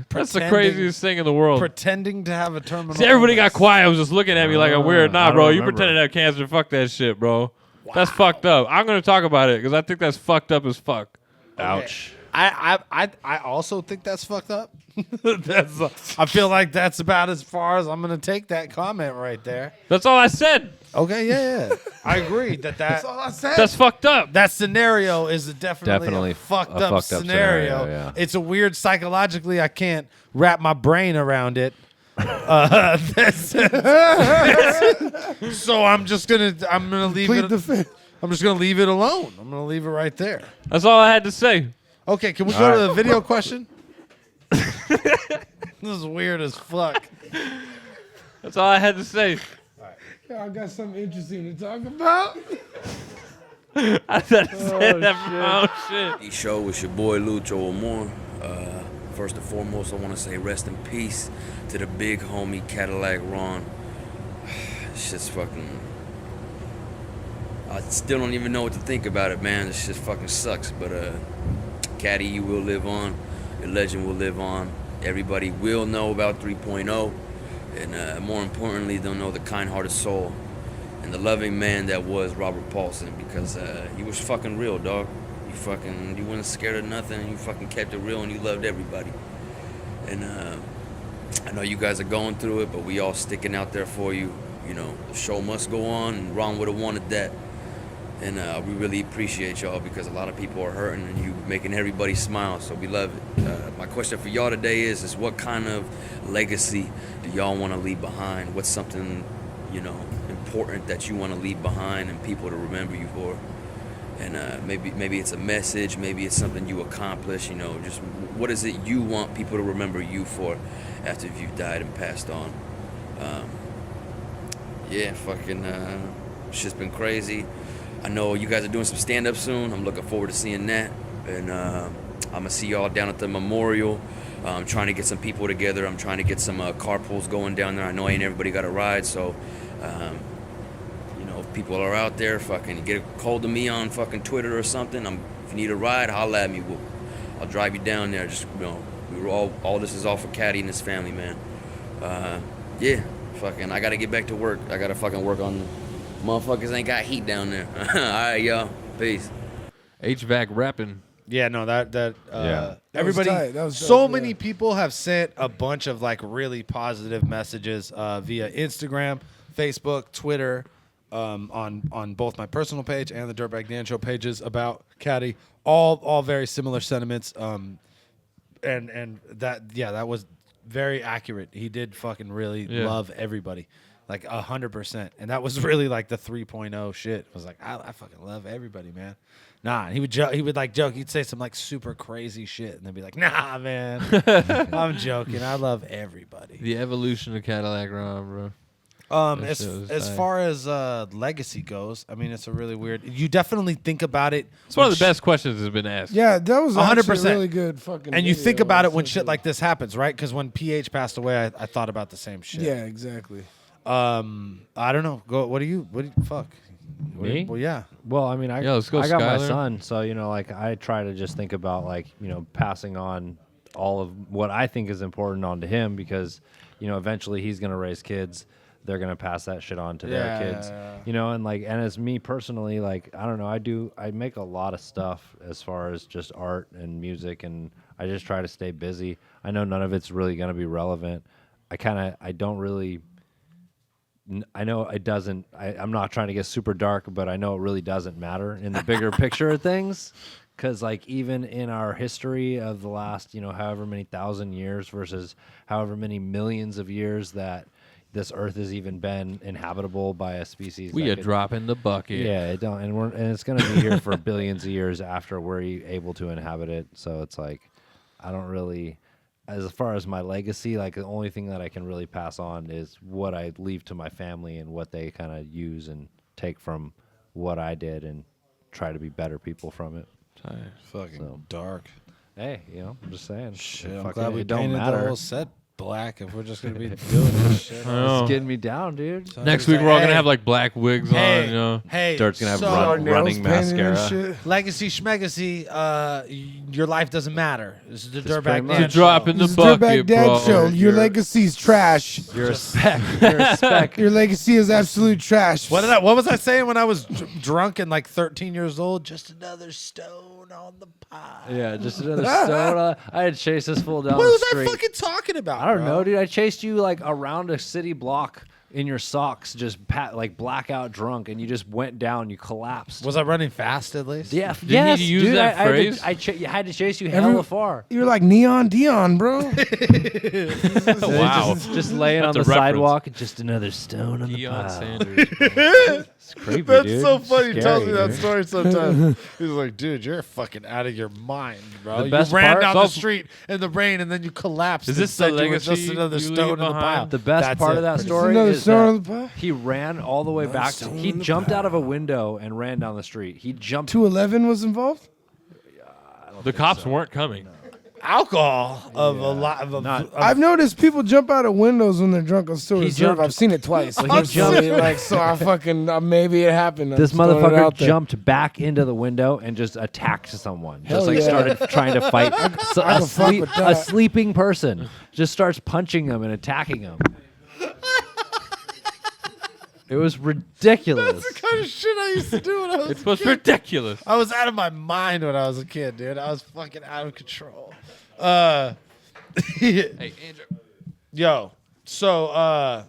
that's the Pretending- craziest thing in the world. Pretending to have a terminal. See, everybody got illness. quiet. I was just looking at me like I'm weird. Nah, I bro, don't you remember. pretending to have cancer. Fuck that shit, bro. That's fucked up. I'm gonna talk about it because I think that's fucked up as fuck. Ouch. I also think that's fucked up. I feel like that's about as far as I'm gonna take that comment right there. That's all I said. Okay, yeah. I agree That's all I said. That's fucked up. that scenario is definitely Definitely a fucked a up fucked up scenario. scenario, yeah. It's a weird psychologically. I can't wrap my brain around it. So I'm gonna leave Plead it. the fifth. I'm just gonna leave it alone. I'm gonna leave it right there. That's all I had to say. Okay, can we go to the video question? This is weird as fuck. That's all I had to say. I got something interesting to talk about. I said that for my own shit. Show with your boy Lucho Amor. First and foremost, I want to say rest in peace to the big homie Cadillac Ron. Shit's fucking. I still don't even know what to think about it, man. This shit fucking sucks. But Caddy, you will live on. Your legend will live on. Everybody will know about 3.0, and more importantly, they'll know the kind-hearted soul and the loving man that was Robert Paulson, because he was fucking real, dog. You weren't scared of nothing. You fucking kept it real, and you loved everybody. And I know you guys are going through it, but we all sticking out there for you. You know, the show must go on, and Ron would have wanted that. And we really appreciate y'all, because a lot of people are hurting, and you making everybody smile, so we love it. My question for y'all today is what kind of legacy do y'all want to leave behind? What's something, important that you want to leave behind and people to remember you for? And maybe it's a message, maybe it's something you accomplish, just what is it you want people to remember you for after you've died and passed on? Shit's been crazy. I know you guys are doing some stand-up soon. I'm looking forward to seeing that. And I'm going to see y'all down at the memorial. I'm trying to get some people together. I'm trying to get some carpools going down there. I know ain't everybody got a ride, so if people are out there, fucking get a hold of me on fucking Twitter or something. If you need a ride, holla at me. I'll drive you down there. Just we were all this is all for Caddy and his family, man. I gotta get back to work. I gotta fucking work on motherfuckers ain't got heat down there. All right, y'all. Peace. HVAC rapping. Yeah, no, Yeah. everybody, tight. That was dope, so yeah. many people have sent a bunch of like really positive messages via Instagram, Facebook, Twitter, on both my personal page and the Dirtbag Dan Show pages about Caddy. All very similar sentiments. And that was very accurate. He did fucking really love everybody. Like 100%. And that was really like the 3.0 shit. It was like, I fucking love everybody, man. Nah, he would joke. He'd say some like super crazy shit, and then be like, "Nah, man, I'm joking. I love everybody." The evolution of Cadillac Ron, bro. As far as legacy goes, I mean, it's a really weird. You definitely think about it. It's one of the best questions that's been asked. Yeah, that was 100% 100%. really good fucking. And you video. think about it when shit like this happens, right? Because when PH passed away, I thought about the same shit. Yeah, exactly. I don't know. What do you? Fuck. Me? Well, yeah. Well, I mean, I Let's go, got my Skylar. son, so I try to just think about passing on all of what I think is important onto him, because eventually he's gonna raise kids. They're gonna pass that shit on to their kids, and as me personally, I don't know, I make a lot of stuff as far as just art and music, and I just try to stay busy. I know none of it's really gonna be relevant. I know it doesn't. I'm not trying to get super dark, but I know it really doesn't matter in the bigger picture of things. Because even in our history of the last, however many thousand years versus however many millions of years that this Earth has even been inhabitable by a species, We are dropping the bucket. Yeah, and it's going to be here for billions of years after we're able to inhabit it. So it's I don't really. As far as my legacy, the only thing that I can really pass on is what I leave to my family and what they kind of use and take from what I did and try to be better people from it. Fucking dark. Hey, I'm just saying. Shit, I'm Fucking, glad we it don't painted the matter. whole set black if we're just gonna be doing this shit. It's getting me down, dude. Next week we're all gonna have like black wigs on. Hey, Dirt's gonna have so running mascara. Legacy Schmegacy, your life doesn't matter. This is the Just Dirtbag pretty much. Dan To drop in the This is Dirtbag bucket, Dad bro. Show. Your legacy's trash. You're a speck. You're a speck. Your legacy is absolute trash. What was I saying when I was drunk and like 13 years old? Just another stone on the pile. Yeah, just another soda. I had chased this fool down What the was street. I fucking talking about? I don't bro? know, dude. I chased you like around a city block in your socks, just like blackout drunk, and you just went down. You collapsed. Was I running fast at least? Yeah. Did yes, you use dude, that I phrase? had to chase you hella far. You're like Neon Dion, bro. Wow. Just laying on That's the a reference. sidewalk, just another stone on the Deion pile. Sanders. It's creepy, That's dude. so funny. He tells me Scary, that dude. story sometimes. He's like, dude, you're fucking out of your mind, bro. The You best ran part- down the So- street in the rain and then you collapsed. Is and this the said you were legacy just another you leave stone in the behind? pile? The best That's part it. of that Just story another is stone on that the pile. he ran all the way back. stone He in the jumped out of a pile. window and ran down the street. He jumped. 211 was involved? The cops weren't coming. Alcohol of a lot of. I've noticed people jump out of windows when they're drunk on Still He Reserve. jumped- I've seen it twice. Well, he jumped- like, so I fucking, maybe it happened. I'm This just throwing it motherfucker out there. jumped back into the window and just attacked someone. Hell Just like yeah. started trying to fight so I a, can fuck with a that. sleeping person. Just starts punching him and attacking him. It was ridiculous. That's the kind of shit I used to do when I was. It was ridiculous. I was out of my mind when I was a kid, dude. I was fucking out of control. Hey, Andrew. Yo, so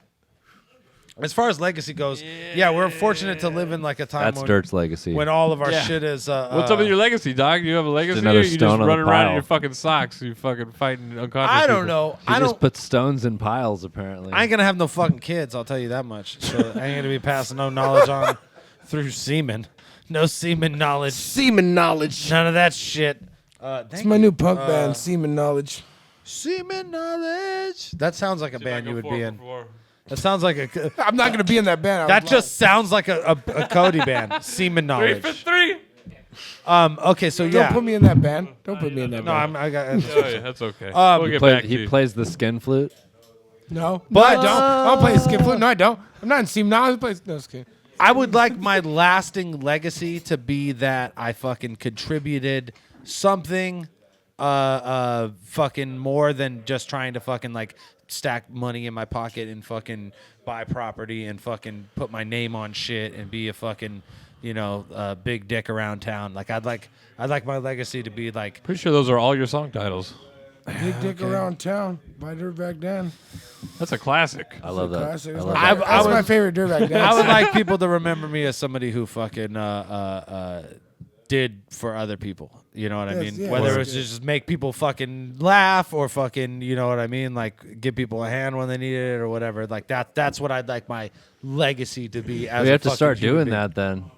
as far as legacy goes, yeah, we're fortunate to live in like a time That's when, Dirt's legacy. when all of our Yeah. shit is. What's up with your legacy, dog? You have a legacy, another or you just stone on the running around in pile. your fucking socks? You fucking fighting unconscious. I don't people. know. He I just don't. put stones in piles, apparently. I ain't gonna have no fucking kids. I'll tell you that much. So I ain't gonna be passing no knowledge on through semen. No semen knowledge. Semen knowledge. None of that shit. It's my new punk band, Semen Knowledge. Semen knowledge. That sounds like a See if I band go you would four be for in. four. That sounds like a. I'm not going to be in that band. That just sounds like a Cody band. Semen 3 knowledge. for 3. Okay, so Don't yeah. put me in that band. Don't put me in that No, band. I got. Oh, yeah, that's okay. we'll get back to He you. plays the skin flute. No. But- I don't. I don't play skin flute. No, I don't. I'm not in Semen Knowledge. I play no skin. I would like my lasting legacy to be that I fucking contributed something fucking more than just trying to fucking like stack money in my pocket and fucking buy property and fucking put my name on shit and be a fucking big dick around town. Like I'd like my legacy to be like Pretty sure those are all your song titles. Big Dick Around Town by Dirtbag Dan. That's a classic. I love that. Classic. I That's love my that. favorite- that's my favorite Dirtbag Dan. I would like people to remember me as somebody who fucking did for other people. You know what I Yes, mean? yeah. Whether Word. it's just make people fucking laugh or fucking, you know what I mean? Like give people a hand when they need it or whatever. Like that's what I'd like my legacy to be as We a have to fucking start human doing being. that then.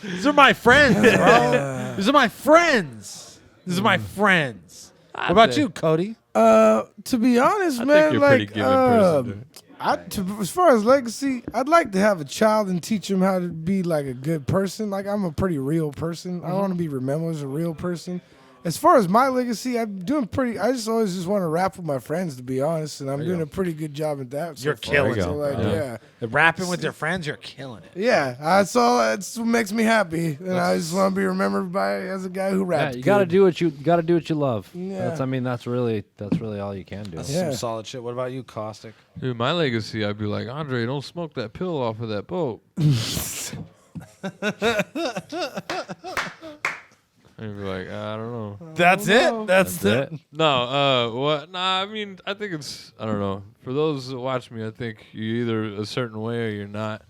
These are my friends, bro. These are my friends. These are my friends. What about you, Cody? To be honest, I man, think you're a like pretty giving person. as far as legacy, I'd like to have a child and teach him how to be like a good person. Like I'm a pretty real person. I want to be remembered as a real person. As far as my legacy, I'm doing pretty. I just always just want to rap with my friends, to be honest, and I'm doing a pretty good job at that. So You're far. killing So, it. like, yeah. Rapping with your friends, you're killing it. Yeah, that's all. That's what makes me happy, and I just want to be remembered by as a guy who Yeah, raps. you gotta good. do what you love. Yeah. That's really all you can do. That's Yeah. some solid shit. What about you, Caustic? Dude, my legacy, I'd be like, Andre, don't smoke that pill off of that boat. I'd be like, I don't know. That's it. That's it. No, what? Nah, I mean, I think it's, I don't know. For those that watch me, I think you're either a certain way or you're not.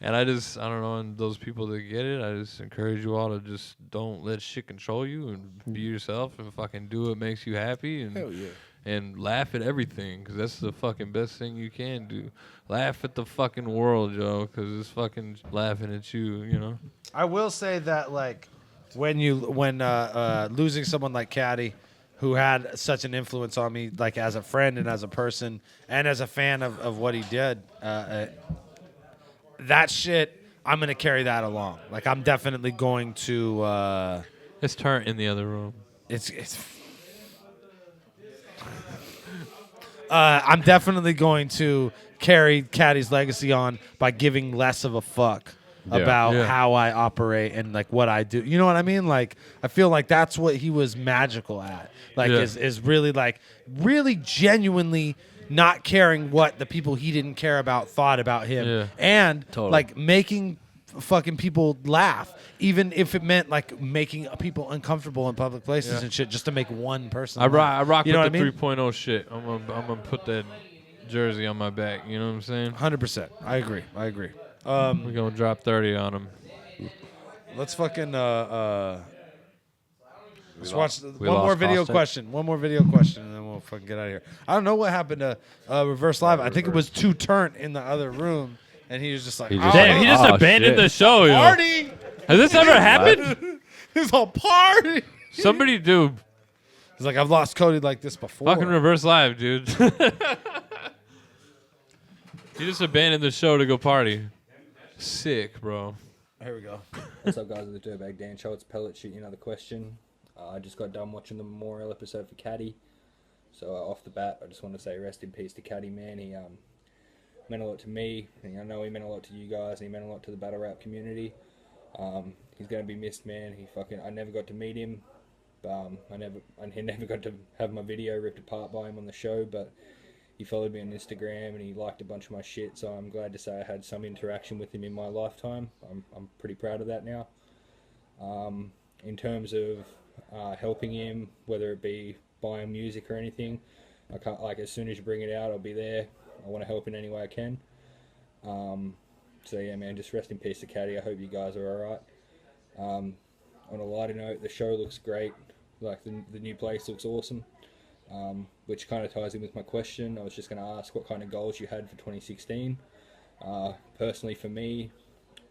And I don't know, and those people that get it, I just encourage you all to just don't let shit control you and be yourself and fucking do what makes you happy and Hell yeah. and laugh at everything, because that's the fucking best thing you can do. Laugh at the fucking world, yo, because it's fucking laughing at you, you know? I will say that like when losing someone like Caddy, who had such an influence on me, like as a friend and as a person and as a fan of what he did, that shit I'm gonna carry that along. Like I'm definitely going to. It's turnt in the other room. It's. I'm definitely going to carry Caddy's legacy on by giving less of a fuck about how I operate and like what I do. You know what I mean? Like I feel like that's what he was magical at. Like is really like really genuinely not caring what the people he didn't care about thought about him and like making fucking people laugh, even if it meant like making people uncomfortable in public places and shit, just to make one person. I rock you know with the what I mean? 3.0 shit. I'm gonna put that jersey on my back. You know what I'm saying? 100%. I agree. We're gonna drop 30 on him. Let's fucking let's watch one lost more video Caustic. question. One more video question, and then we'll fucking get out of here. I don't know what happened to Reverse Live. I think it was too turnt in the other room, and he was just like, Damn, he just abandoned the show, yo. Party! Has this ever happened? He's all party. Somebody do. He's like, I've lost Cody like this before. Fucking Reverse Live, dude. He just abandoned the show to go party. Sick, bro. Here we go. What's up, guys? Of the Dirtbag Dan Show. It's Pellet shooting another question. I just got done watching the memorial episode for Caddy. So off the bat, I just want to say rest in peace to Caddy, man. He meant a lot to me. And I know he meant a lot to you guys. And he meant a lot to the battle rap community. He's gonna be missed, man. I never got to meet him. He never got to have my video ripped apart by him on the show, but he followed me on Instagram and he liked a bunch of my shit, so I'm glad to say I had some interaction with him in my lifetime. I'm pretty proud of that now. In terms of helping him, whether it be buying music or anything, I can't, like, as soon as you bring it out, I'll be there. I want to help in any way I can. So yeah, man, just rest in peace to Caddy. I hope you guys are alright. On a lighter note, the show looks great. Like the new place looks awesome. Which kind of ties in with my question. I was just going to ask what kind of goals you had for 2016. Personally, for me,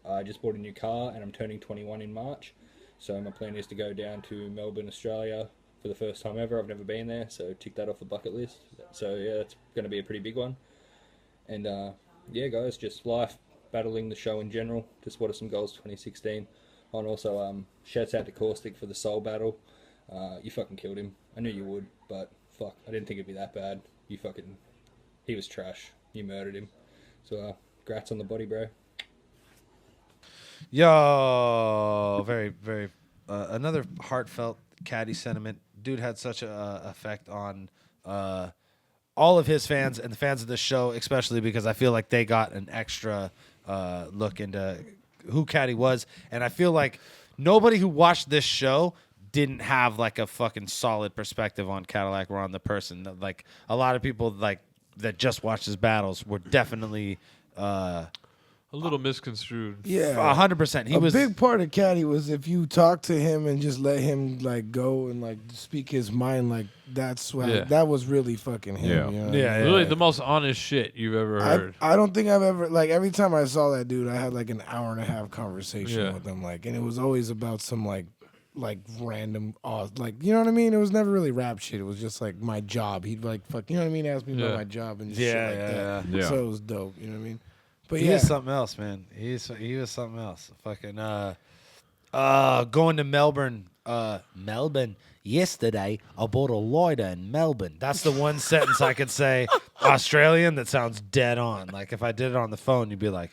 I just bought a new car and I'm turning 21 in March. So my plan is to go down to Melbourne, Australia for the first time ever. I've never been there, so tick that off the bucket list. So yeah, that's going to be a pretty big one. And yeah, guys, just life, battling the show in general. Just what are some goals 2016? And also, shouts out to Caustic for the soul battle. You fucking killed him. I knew you would, but fuck, I didn't think it'd be that bad. He was trash. You murdered him. So, congrats on the body, bro. Yo, very, very, another heartfelt Caddy sentiment. Dude had such a effect on all of his fans and the fans of this show, especially because I feel like they got an extra look into who Caddy was, and I feel like nobody who watched this show didn't have like a fucking solid perspective on Cadillac Ron the person. Like a lot of people like that just watched his battles were definitely a little misconstrued. Yeah, 100%. He was a big part of Caddy was if you talk to him and just let him like go and like speak his mind, like that's what that was really fucking him. Yeah, you know? Really the most honest shit you've ever heard. I don't think I've ever, like, every time I saw that dude, I had like an hour and a half conversation with him, like, and it was always about some like random, like, you know what I mean? It was never really rap shit. It was just like my job. He'd like fuck, you know what I mean? Ask me about my job and shit like that. Yeah. So it was dope. You know what I mean? But he was something else, man. He was something else. Fucking going to Melbourne. Melbourne. Yesterday, I bought a lighter in Melbourne. That's the one sentence I could say Australian that sounds dead on. Like if I did it on the phone, you'd be like,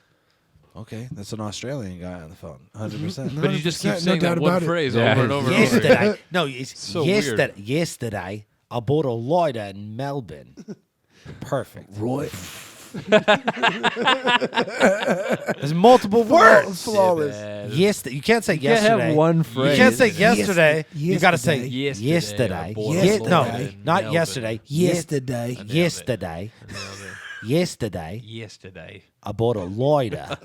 okay, that's an Australian guy on the phone, 100%. But you just keep saying that one phrase over and over. Yesterday, no, it's so yesterday. Yesterday, I bought a lighter in Melbourne. Perfect. Right. There's multiple words. Flawless. Yes, you can't say You can't yesterday. have one phrase. You can't say yesterday. You got to say Yesterday. yesterday. Yesterday. No, Yesterday. not Melbourne. yesterday. Yesterday. Yesterday. Yesterday. Yesterday. I bought a loiter.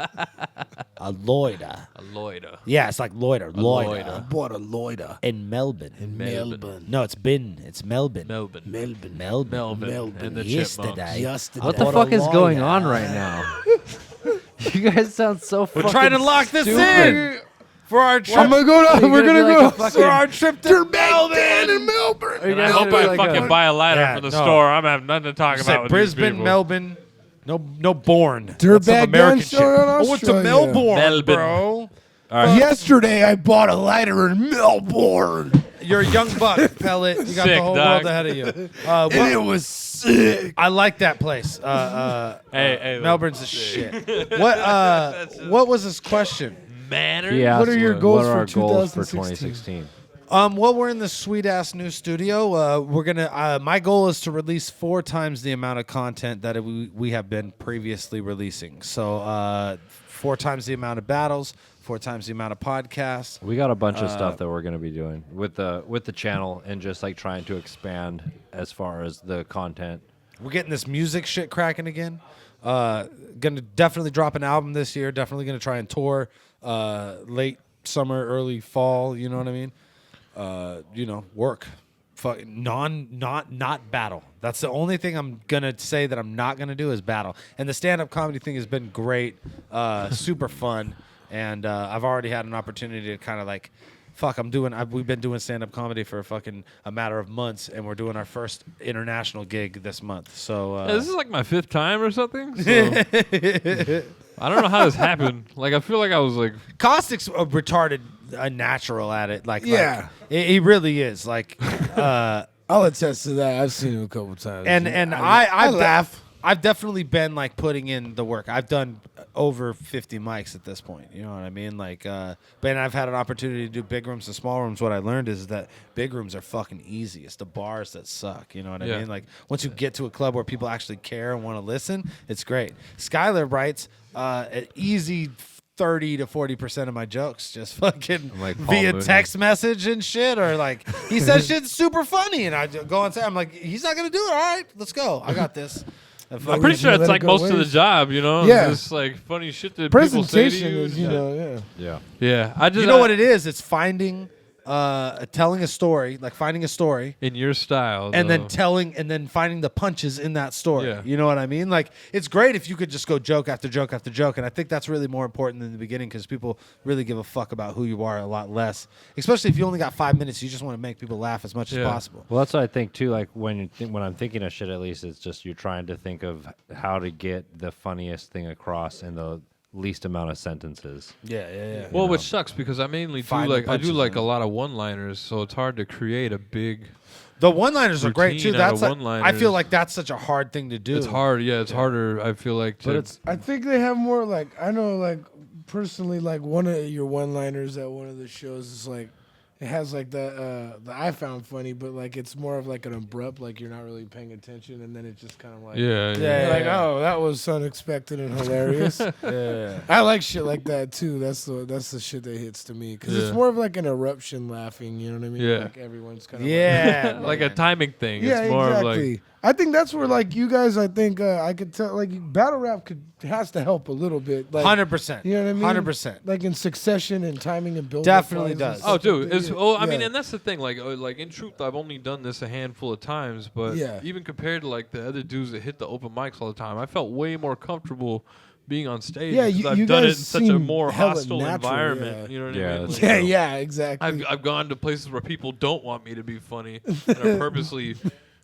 A loiter. A loiter. Yeah, it's like loiter. Loiter. I bought a loiter In Melbourne. Melbourne. No, it's Melbourne. Melbourne. Melbourne. Melbourne. And the Yesterday. Yesterday. What the Bought fuck a is going loiter. on right now? You guys sound so We're fucking trying to lock this stupid. in for our trip. I'm gonna go down. You're We're gonna gonna be like go a for our trip to Melbourne. in Melbourne. Are you And I guys hope gonna I be like fucking a- buy a lighter Yeah, from the no. store. I'm having nothing to talk You about said with Brisbane, these people. Melbourne, No Bourne. That's some Dirtbag American dance shit. show in I went to Australia. Melbourne, Melbourne. bro. Yesterday, I bought a lighter in Melbourne, You're a young buck, Pellet. You got Sick, the whole dog. world ahead of you. and it was sick. I like that place. Hey, Melbourne's the shit. What was his question? Manner. He asked, are your goals what are for our goals for 2016? 2016? Well, we're in this sweet ass new studio. We're gonna. My goal is to release 4 times the amount of content that we have been previously releasing. So 4 times the amount of battles, 4 times the amount of podcasts. We got a bunch of stuff that we're going to be doing with the channel and just like trying to expand as far as the content. We're getting this music shit cracking again. Gonna definitely drop an album this year. Definitely gonna try and tour late summer, early fall. You know what I mean? Work. Not battle. That's the only thing I'm gonna say that I'm not gonna do is battle. And the stand-up comedy thing has been great, super fun, and I've already had an opportunity to kind of like, we've been doing stand-up comedy for a matter of months, and we're doing our first international gig this month. So Yeah, this is like my 5th time or something. So I don't know how this happened. Like I feel like I was like Caustic's retarded, natural at it. Yeah. He really is. Like, I'll attest to that. I've seen him a couple times. and I laugh. I've definitely been like putting in the work. I've done over 50 mics at this point. You know what I mean? Like, but I've had an opportunity to do big rooms and small rooms. What I learned is that big rooms are fucking easy. It's the bars that suck. You know what I Yeah. mean? Like, once you get to a club where people actually care and want to listen, it's great. Skylar writes an easy 30 to 40% of my jokes just fucking like Paul via Mooney. text message and shit, or like he says shit's super funny, and I go and say, I'm like, he's not gonna do it. All right, let's go. I got this. I'm pretty sure it's like most of the job, you know? Yeah. It's just like funny shit that people say to presentation you. is, yeah. Yeah. Yeah. I just You know what it is? It's finding, telling a story, like finding a story, in your style. and though. then finding the punches in that story. Yeah. You know what I mean? Like, it's great if you could just go joke after joke after joke, and I think that's really more important than the beginning because people really give a fuck about who you are a lot less. Especially if you only got 5 minutes, you just want to make people laugh as much as Yeah. possible. Well, that's what I think too. Like when I'm thinking of shit, at least it's just you're trying to think of how to get the funniest thing across in the least amount of sentences. Yeah. Well, which sucks because I mainly do Find the like I do punches like in a it. lot of one-liners, so it's hard to create a big. The one-liners are great too. routine out of That's I feel one-liners. like that's such a hard thing to do. It's hard, yeah. It's harder. I feel like to. But it's I think they have more like I know like personally like one of your one-liners at one of the shows is like it has like the I found funny, but like it's more of like an abrupt, like you're not really paying attention, and then it just kind of like yeah. you're like, oh, that was unexpected and hilarious. Yeah. I like shit like that too. That's the shit that hits to me because it's Yeah. more of like an eruption laughing. You know what I mean? Yeah. Like everyone's kind of Yeah. like a timing thing. yeah, It's more exactly. of like. I think that's where like you guys. I think I could tell like battle rap has to help a little bit. Like 100%. You know what I mean? 100%. Like in succession and timing and building. Definitely does. Oh, dude. It's I mean, Yeah. and that's the thing. Like in truth, I've only done this a handful of times, but Yeah. even compared to like the other dudes that hit the open mics all the time, I felt way more comfortable being on stage. Yeah, because you- I've you done it in guys such a seem more hella hostile natural, environment. yeah. You know what Yeah, I mean? that's Like, Yeah, yeah, exactly. I've gone to places where people don't want me to be funny and are purposely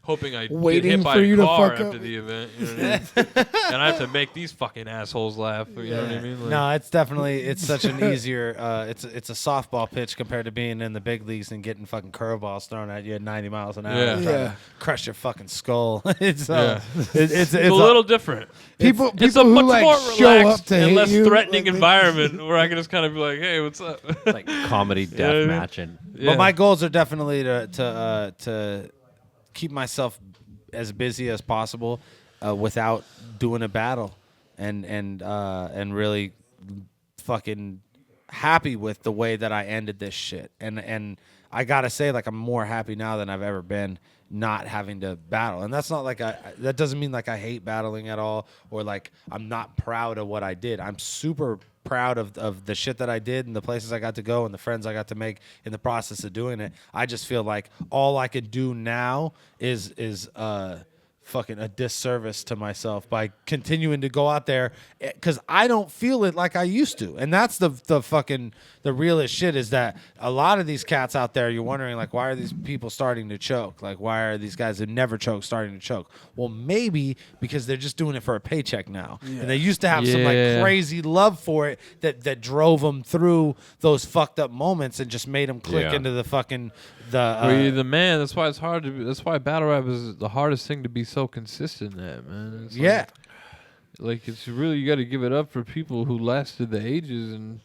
hoping I get Waiting hit by for a you to car fuck after up. the event. You know what I mean? And I have to make these fucking assholes laugh. You know what I mean? Like, No, it's definitely such an easier it's a softball pitch compared to being in the big leagues and getting fucking curveballs thrown at you at 90 miles an hour Yeah. and trying Yeah. to crush your fucking skull. It's Yeah. it's it's a little different. People It's a who much like more show up relaxed to and hit less you, threatening like, environment where I can just kind of be like, "Hey, what's up?" like comedy Yeah. death matching. But my goals are definitely to keep myself as busy as possible without doing a battle, and really fucking happy with the way that I ended this shit. And I gotta say, like, I'm more happy now than I've ever been not having to battle. And that's not like that doesn't mean like I hate battling at all or like I'm not proud of what I did. I'm super proud of the shit that I did and the places I got to go and the friends I got to make in the process of doing it. I just feel like all I could do now is fucking a disservice to myself by continuing to go out there because I don't feel it like I used to. And that's the fucking the realest shit is that a lot of these cats out there, you're wondering like, why are these people starting to choke? Like, why are these guys that never choke starting to choke? Well, maybe because they're just doing it for a paycheck now. And they used to have some like crazy love for it that drove them through those fucked up moments and just made them click into the fucking the man. That's why it's hard to. That's why battle rap is the hardest thing to be so consistent at, man. It's like it's really, you got to give it up for people who lasted the ages and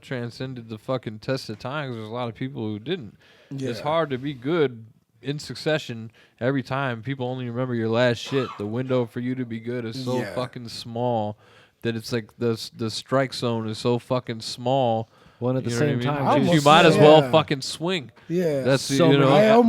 transcended the fucking test of time. 'Cause there's a lot of people who didn't. It's hard to be good in succession every time. People only remember your last shit. The window for you to be good is so fucking small that it's like the strike zone is so fucking small. Well, and at the same time, you might as well fucking swing. Yeah, that's so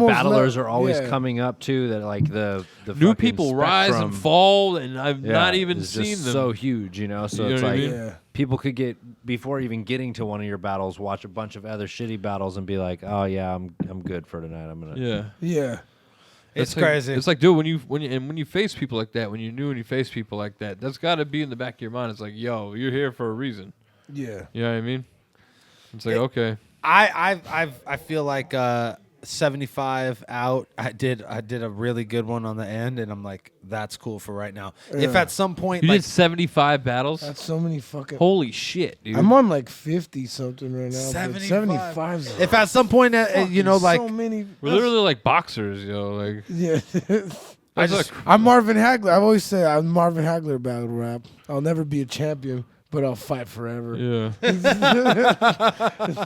battlers are always coming up too. That like the new people rise and fall, and I've not even seen them. So huge, So it's like people could get before even getting to one of your battles, watch a bunch of other shitty battles, and be like, "Oh yeah, I'm good for tonight. I'm gonna." Yeah. It's crazy. It's like, dude, when you face people like that, when you're new and you face people like that, that's got to be in the back of your mind. It's like, yo, you're here for a reason. Yeah. You know what I mean? It's like, okay. I feel like 75 out. I did a really good one on the end, and I'm like, that's cool for right now. If at some point you did 75 battles, that's so many fucking. Holy shit, dude! I'm on like 50 something right now. 75. If at some point, like so many. We're literally like boxers, like I'm Marvin Hagler. I've always said I'm Marvin Hagler battle rap. I'll never be a champion, but I'll fight forever. Yeah.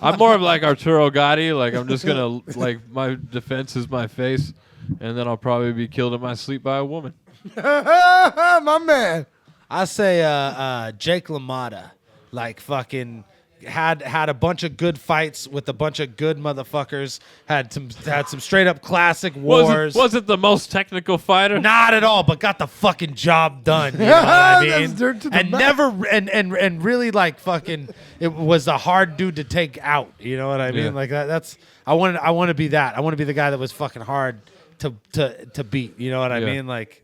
I'm more of like Arturo Gatti. Like I'm just gonna my defense is my face, and then I'll probably be killed in my sleep by a woman. My man. I say Jake LaMotta, like fucking had a bunch of good fights with a bunch of good motherfuckers. Had some straight up classic wars. Was it the most technical fighter? Not at all, but got the fucking job done. You know what I mean? That's dirt to the and back. never and really like fucking. It was a hard dude to take out. You know what I mean? Yeah. Like that's I want to be that. I want to be the guy that was fucking hard to beat. You know what I mean? Like.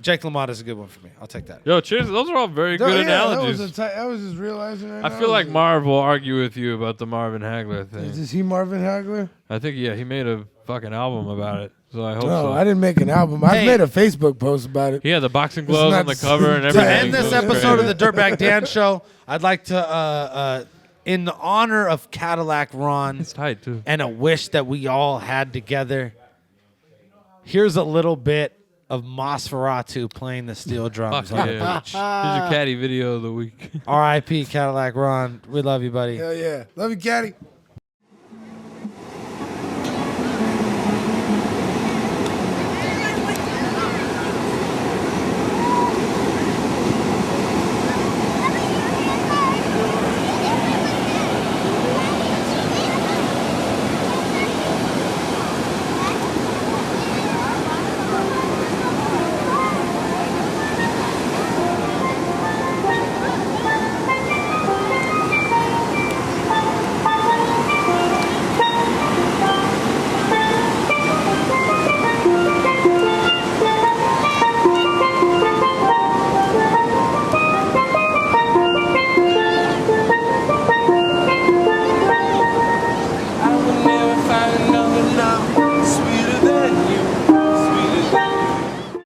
Jake LaMotta is a good one for me. I'll take that. Yo, cheers. Those are all very good analogies. I was just realizing right now. I feel like Marv will argue with you about the Marvin Hagler thing. Is he Marvin Hagler? I think, he made a fucking album about it. So I hope No, so. I didn't make an album. I made a Facebook post about it. He had the boxing gloves on the cover and everything. To end this episode of the Dirtbag Dan Show, I'd like to, in the honor of Cadillac Ron, it's tight too, and a wish that we all had together, here's a little bit of Nosferatu playing the steel drums on the beach. Here's your caddy video of the week. R.I.P. Cadillac Ron. We love you, buddy. Hell yeah. Love you, Caddy.